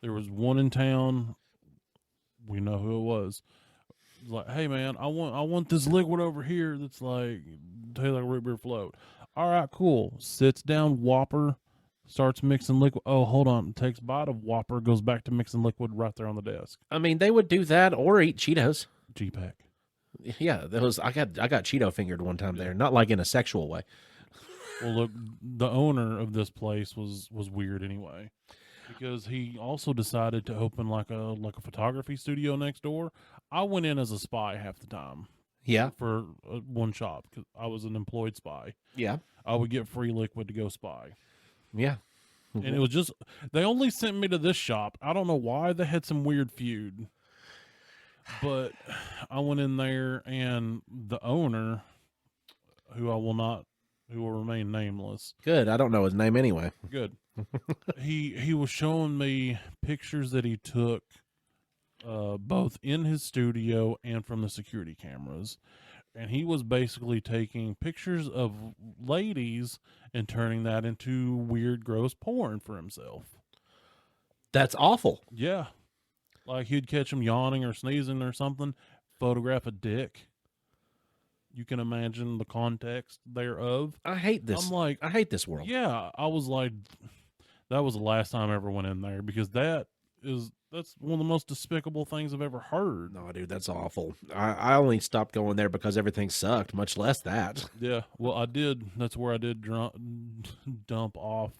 there was one in town. We know who it was. It's like, hey man, I want this liquid over here that's like tastes like root beer float. All right, cool. Sits down, Whopper, starts mixing liquid. Oh, hold on. Takes a bite of Whopper, goes back to mixing liquid right there on the desk. I mean, they would do that or eat Cheetos. G-Pack. Yeah, those I got Cheeto fingered one time there, not like in a sexual way. Well, look, the owner of this place was weird anyway, because he also decided to open like a photography studio next door. I went in as a spy half the time. Yeah, For one shop because I was an employed spy. yeah, I would get free liquid to go spy, yeah. and it was just they only sent me to this shop. I don't know why. They had some weird feud, but I went in there and the owner, who will remain nameless. Good. I don't know his name anyway. Good. He was showing me pictures that he took, both in his studio and from the security cameras, and he was basically taking pictures of ladies and turning that into weird, gross porn for himself. That's awful. Yeah, like he'd catch him yawning or sneezing or something, photograph a dick. You can imagine the context thereof. I hate this. I'm like, I hate this world. yeah, I was like, that was the last time I ever went in there because that's one of the most despicable things I've ever heard. No, dude, that's awful. I only stopped going there because everything sucked, much less that. Yeah, well, I did. That's where I did dump off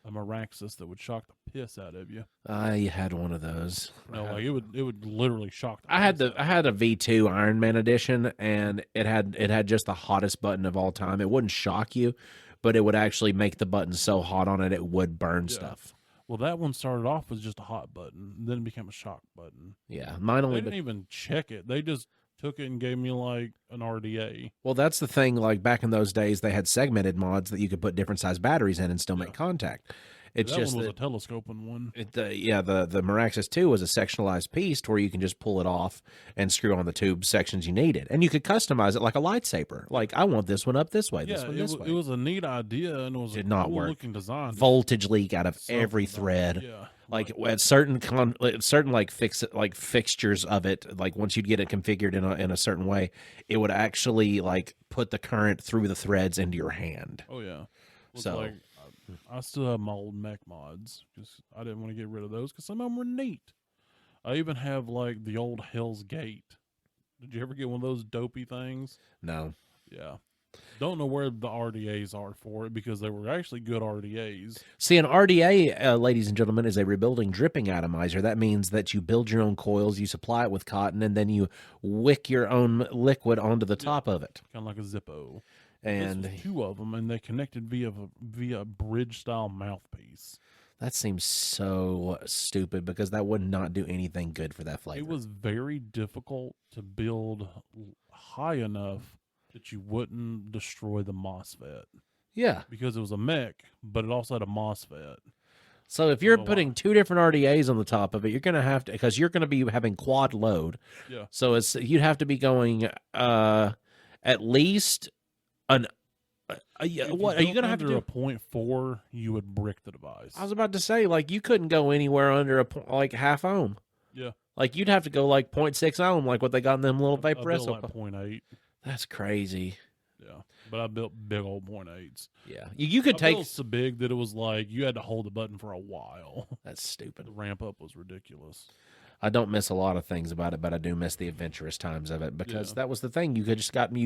a Maraxis that would shock the piss out of you. I had one of those. No, like it would literally shock. I had a V2 Iron Man edition, and it had just the hottest button of all time. It wouldn't shock you, but it would actually make the button so hot on it would burn stuff. Well, that one started off as just a hot button, then it became a shock button. Yeah, mine only. They didn't even check it. They just took it and gave me like an RDA. Well, that's the thing. Like back in those days, they had segmented mods that you could put different size batteries in and still make contact. It's that just one was that, a telescoping one. the Maraxis 2 was a sectionalized piece to where you can just pull it off and screw on the tube sections you needed, and you could customize it like a lightsaber. Like I want this one up this way, this one this way. It was a neat idea, and it was Did a not cool work. looking design. Voltage leak out of every Something thread. Yeah, Like at certain like fixtures of it, like once you'd get it configured in a certain way, it would actually like put the current through the threads into your hand. oh yeah. It's So- like I still have my old mech mods because I didn't want to get rid of those because some of them were neat. I even have like the old Hell's Gate. Did you ever get one of those dopey things? No. Yeah. Don't know where the RDAs are for it because they were actually good RDAs. See, an RDA, ladies and gentlemen, is a rebuilding dripping atomizer. That means that you build your own coils, you supply it with cotton, and then you wick your own liquid onto the top of it. Kind of like a Zippo. And this was two of them, and they connected via a bridge-style mouthpiece. that seems so stupid because that would not do anything good for that flavor. It was very difficult to build high enough that you wouldn't destroy the MOSFET. Yeah. Because it was a mech, but it also had a MOSFET. So if you're putting two different RDAs on the top of it, you're going to have to, because you're going to be having quad load. Yeah. So you'd have to be going at least what are you going to have to do? A 0.4, you would brick the device. I was about to say, like, you couldn't go anywhere under like half ohm. Yeah. Like, you'd have to go like 0.6 ohm, like what they got in them little vaporous. Like 0.8. That's crazy. Yeah, but I built big old 0.8s. Yeah, you could take built so big that it was like you had to hold the button for a while. That's stupid. The ramp up was ridiculous. I don't miss a lot of things about it, but I do miss the adventurous times of it because that was the thing. You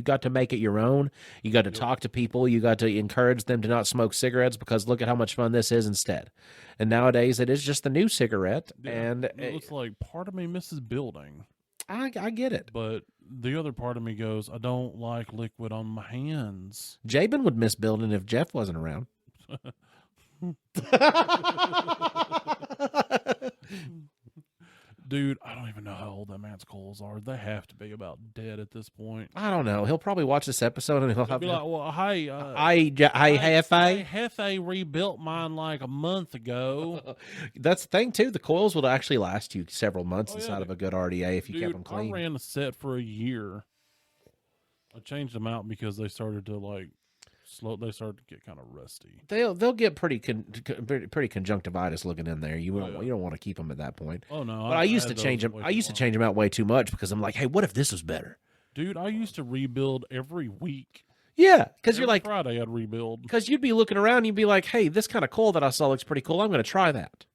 got to make it your own. You got to talk to people. You got to encourage them to not smoke cigarettes because look at how much fun this is instead. And nowadays it is just the new cigarette. Yeah. And it looks like part of me misses building. I get it. But the other part of me goes, I don't like liquid on my hands. Jabin would miss building if Jeff wasn't around. Dude, I don't even know how old that man's coils are. They have to be about dead at this point. I don't know. He'll probably watch this episode and he'll be like, well, hey, I Hefe rebuilt mine like a month ago. That's the thing too. The coils will actually last you several months inside of a good RDA if you kept them clean. I ran a set for a year. I changed them out because they started to they started to get kind of rusty. They'll get pretty conjunctivitis looking in there. You don't want to keep them at that point. Oh no! But I used to change them. I used to change them out way too much because I'm like, hey, what if this was better? Dude, I used to rebuild every week. Yeah, because you're like Friday I'd rebuild. Because you'd be looking around, and you'd be like, hey, this kind of coil that I saw looks pretty cool. I'm going to try that.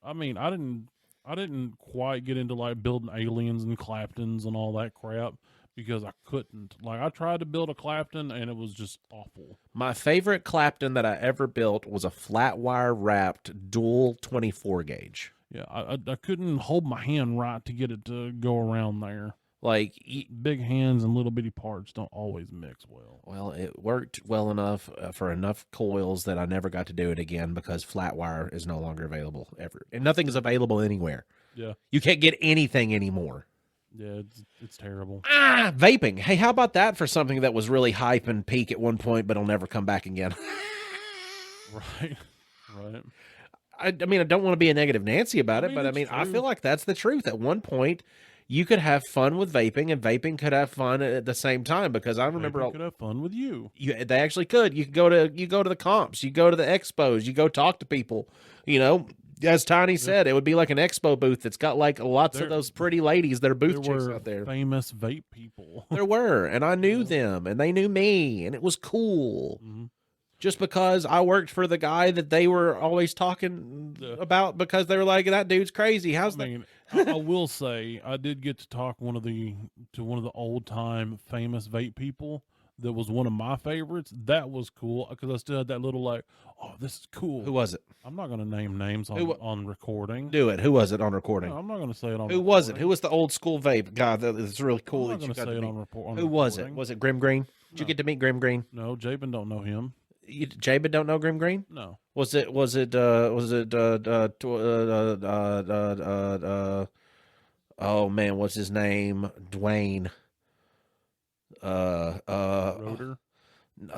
I mean, I didn't quite get into like building aliens and Claptons and all that crap. Because I couldn't. Like, I tried to build a Clapton, and it was just awful. My favorite Clapton that I ever built was a flat wire wrapped dual 24 gauge. Yeah, I couldn't hold my hand right to get it to go around there. Like, big hands and little bitty parts don't always mix well. Well, it worked well enough for enough coils that I never got to do it again because flat wire is no longer available ever. And nothing is available anywhere. Yeah. You can't get anything anymore. Yeah, it's terrible. Vaping. Hey, how about that for something that was really hype and peak at one point, but it'll never come back again? Right. I mean, I don't want to be a negative Nancy about it, but I mean, I feel like that's the truth. At one point, you could have fun with vaping, and vaping could have fun at the same time. Because I remember, vaping could have fun with you. They actually could. You could go to the comps, you go to the expos, you go talk to people. You know, as Tiny said, it would be like an expo booth that's got like lots of those pretty ladies that are booth chicks out there. Famous vape people. There were, and I knew them, and they knew me, and it was cool. Mm-hmm. Just because I worked for the guy that they were always talking about because they were like, that dude's crazy. I will say I did get to talk to one of the old time famous vape people. That was one of my favorites. That was cool because I still had that little like, oh, this is cool. Who was it? I'm not going to name names on recording. Do it. Who was it on recording? No, I'm not going to say it on. Who was it? Who was the old school vape guy that's really cool? I'm not going to say it on recording. Who was it? Was it Grim Green? Did you get to meet Grim Green? No, Jabin don't know him. Jabin don't know Grim Green? No. Was it oh man, what's his name? Dwayne. Roeder?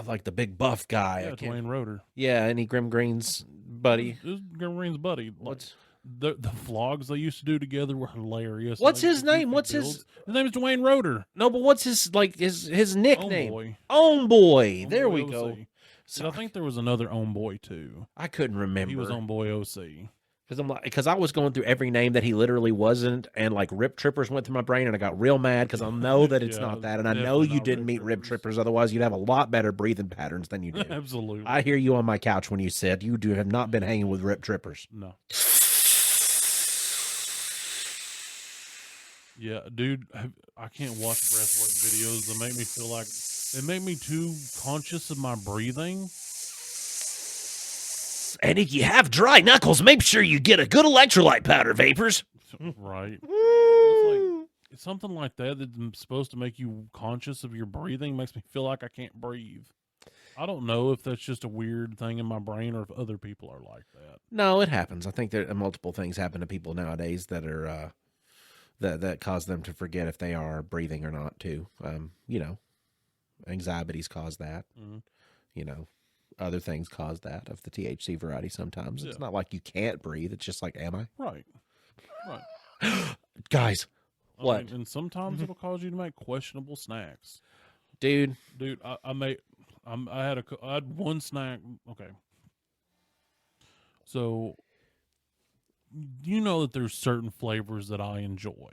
Like the big buff guy. Yeah, Dwayne Roeder. Yeah, any Grim Green's buddy. It was Grim Green's buddy. What's the vlogs they used to do together were hilarious. What's his name? His name is Dwayne Roeder. No, but what's his nickname? Own Own Boy. There we go. So I think there was another Own Boy too. I couldn't remember. He was Own Boy OC. Because I was going through every name that he literally wasn't, and like Rip Trippers went through my brain, and I got real mad because I know that it's Yeah, not that, and I know definitely you not didn't Rip meet Rip Trippers. Trippers, otherwise you'd have a lot better breathing patterns than you do. Absolutely. I hear you on my couch when you said you do have not been hanging with Rip Trippers. No. Yeah, dude, I can't watch breathwork videos. They make me feel like they make me too conscious of my breathing. And if you have dry knuckles, make sure you get a good electrolyte powder, Vapors. Right. It's something like that that's supposed to make you conscious of your breathing makes me feel like I can't breathe. I don't know if that's just a weird thing in my brain or if other people are like that. No, it happens. I think that multiple things happen to people nowadays that are that cause them to forget if they are breathing or not too. Anxieties cause that. Mm-hmm. Other things cause that of the THC variety sometimes. Yeah. It's not like you can't breathe. It's just like, am I? Right. Guys, what? And sometimes it'll cause you to make questionable snacks. Dude, I had one snack. Okay. So, you know that there's certain flavors that I enjoy.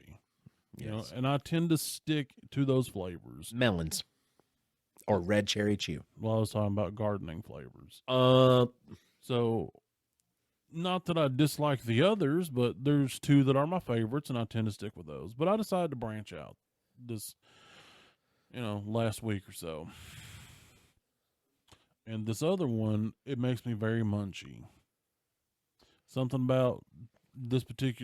yes. And I tend to stick to those flavors. Melons or red cherry chew. Well, I was talking about gardening flavors. So, not that I dislike the others, but there's two that are my favorites, and I tend to stick with those. But I decided to branch out this, last week or so. And this other one, it makes me very munchy. Something about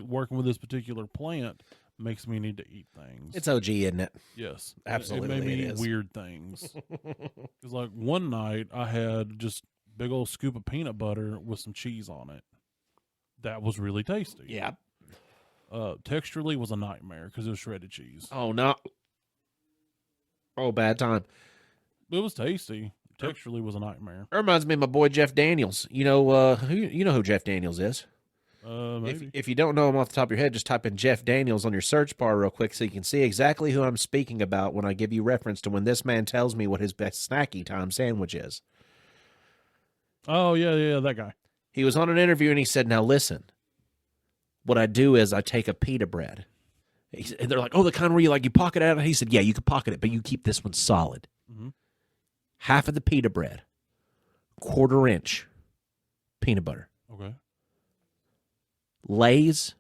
working with this particular plant makes me need to eat things. It's OG, isn't it? Yes. Absolutely, It made me it eat is. weird things. Because like one night I had just big old scoop of peanut butter with some cheese on it. That was really tasty. Yeah. Texturally was a nightmare because it was shredded cheese. Oh, no. Oh, bad time. It was tasty. Texturally was a nightmare. That reminds me of my boy Jeff Daniels. You know who Jeff Daniels is? Maybe. If you don't know him off the top of your head, just type in Jeff Daniels on your search bar real quick so you can see exactly who I'm speaking about when I give you reference to when this man tells me what his best snacky time sandwich is. Oh, yeah, that guy. He was on an interview and he said, now listen, what I do is I take a pita bread. And they're like, oh, the kind where you pocket it out? He said, yeah, you can pocket it, but you keep this one solid. Mm-hmm. Half of the pita bread, 1/4 inch peanut butter. Okay. Lay's,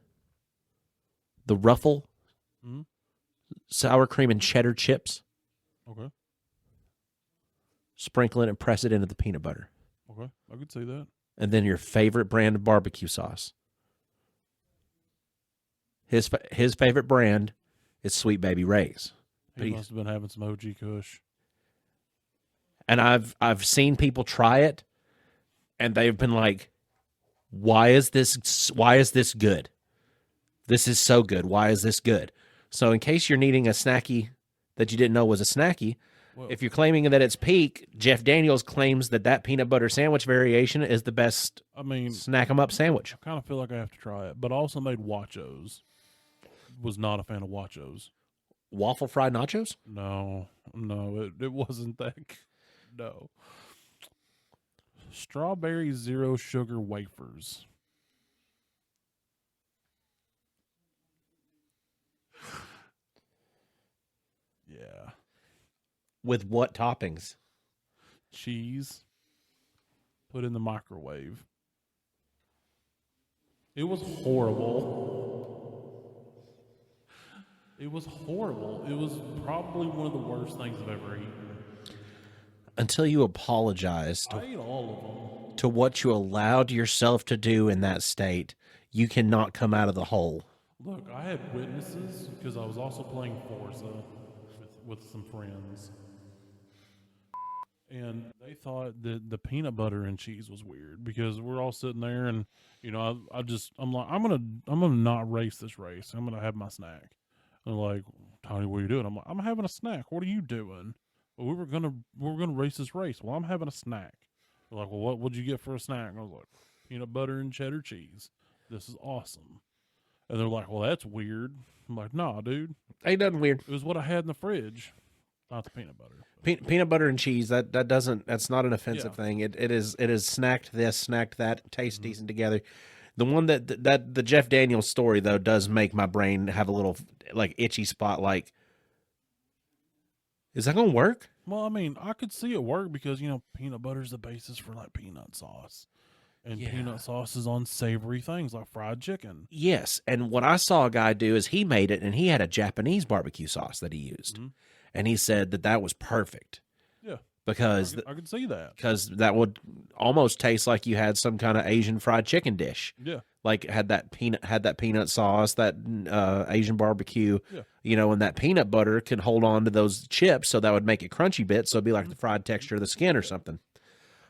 the Ruffle, Mm-hmm. sour cream and cheddar chips. Okay. Sprinkle it and press it into the peanut butter. Okay. I could see that. And then your favorite brand of barbecue sauce. His favorite brand is Sweet Baby Ray's. He must have been having some OG Kush. And I've seen people try it, and they've been like, "Why is this good? This is so good. Why is this good?" So, in case you're needing a snacky that you didn't know was a snacky, Well, if you're claiming that it's peak, Jeff Daniels claims that peanut butter sandwich variation is the best. I mean, snack 'em up sandwich. I kind of feel like I have to try it, but I also made Wachos. Was not a fan of Wachos. Waffle fried nachos? No, it wasn't that. No. Strawberry zero sugar wafers. Yeah. With what toppings? Cheese. Put in the microwave. It was horrible. It was horrible. It was probably one of the worst things I've ever eaten. Until you apologize I ate all of them. to what you allowed yourself to do in that state, you cannot come out of the hole. Look, I had witnesses because I was also playing Forza with some friends. And they thought that the peanut butter and cheese was weird because we're all sitting there and, I'm like, I'm gonna not race this race. I'm going to have my snack. And they're like, Tony, what are you doing? I'm like, I'm having a snack. What are you doing? Well, we were gonna race this race. Well, I'm having a snack. They're like, well, what'd you get for a snack? And I was like, peanut butter and cheddar cheese. This is awesome. And they're like, well, that's weird. I'm like, nah, dude. Ain't nothing weird. It was what I had in the fridge, not the peanut butter. Peanut butter and cheese, that's not an offensive thing. It is snacked this, snacked that, tastes decent together. The one that the Jeff Daniels story though does make my brain have a little like itchy spot. Like, is that gonna work? Well, I mean, I could see it work because peanut butter is the basis for like peanut sauce, and Yeah. peanut sauce is on savory things like fried chicken. Yes, and what I saw a guy do is he made it, and he had a Japanese barbecue sauce that he used, Mhm. and he said that was perfect Yeah, because I could see that. that would almost taste like you had some kind of Asian fried chicken dish. Yeah, Like had that peanut sauce, that Asian barbecue, yeah. and that peanut butter could hold on to those chips, so that would make it crunchy bits. So it'd be like the fried texture of the skin or something.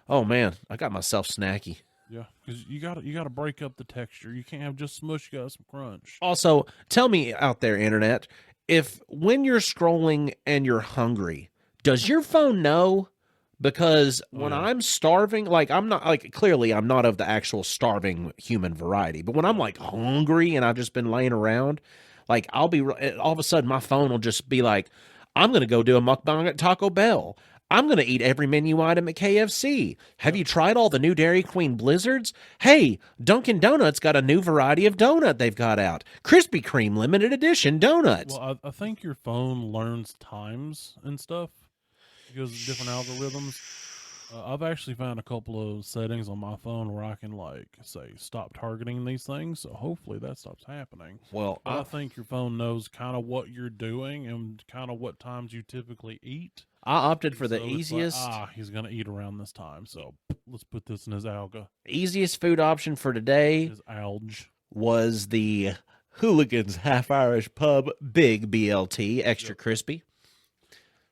Oh man, I got myself snacky. Yeah, because you gotta break up the texture. You can't have just smush. You got some crunch. Also, tell me out there, internet, if when you're scrolling and you're hungry, does your phone know? Because when yeah. I'm starving, like I'm not like clearly I'm not of the actual starving human variety, but when I'm like hungry and I've just been laying around, like I'll be all of a sudden my phone will just be like, I'm gonna go do a mukbang at Taco Bell. I'm gonna eat every menu item at KFC. Have you tried all the new Dairy Queen Blizzards? Hey, Dunkin' Donuts got a new variety of donut they've got out. Krispy Kreme limited edition donuts. Well, I think your phone learns times and stuff because of different algorithms. I've actually found a couple of settings on my phone where I can like say stop targeting these things. So hopefully that stops happening. Well, But I think your phone knows kind of what you're doing and kind of what times you typically eat. I opted for the So it's like, easiest he's gonna eat around this time, so let's put this in his easiest food option for today his alge. was the Hooligans Half Irish Pub Big BLT Extra Crispy.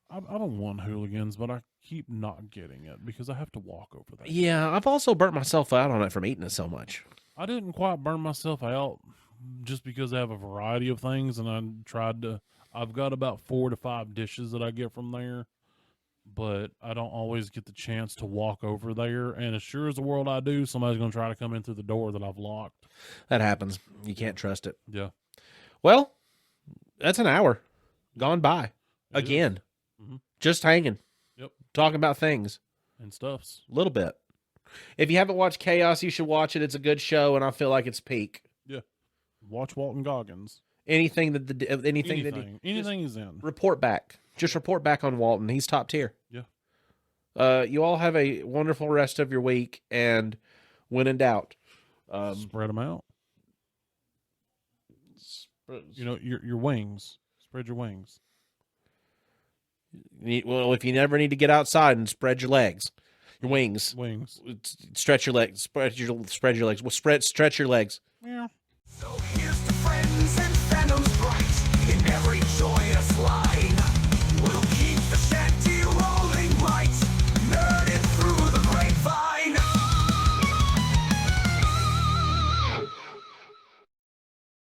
I don't want hooligans, but I keep not getting it because I have to walk over there. Yeah, I've also burnt myself out on it from eating it so much. I didn't quite burn myself out just because I have a variety of things, and I've got about 4 to 5 dishes that I get from there, but I don't always get the chance to walk over there. And as sure as the world I do, somebody's going to try to come in through the door that I've locked. That happens. You can't trust it. Yeah. Well, that's an hour gone by It again. Mhm. Just hanging. Yep. Talking about things. And stuffs. A little bit. If you haven't watched Chaos, you should watch it. It's a good show, and I feel like it's peak. Yeah. Watch Walton Goggins. Anything anything that Anything he's in. report back. Just report back on Walton. He's top tier. Yeah. You all have a wonderful rest of your week, and when in doubt, Spread them out. Your wings. Spread your wings. well, if you never need to get outside and spread your legs, your wings, Wings. stretch your legs, spread your legs. Well, stretch your legs.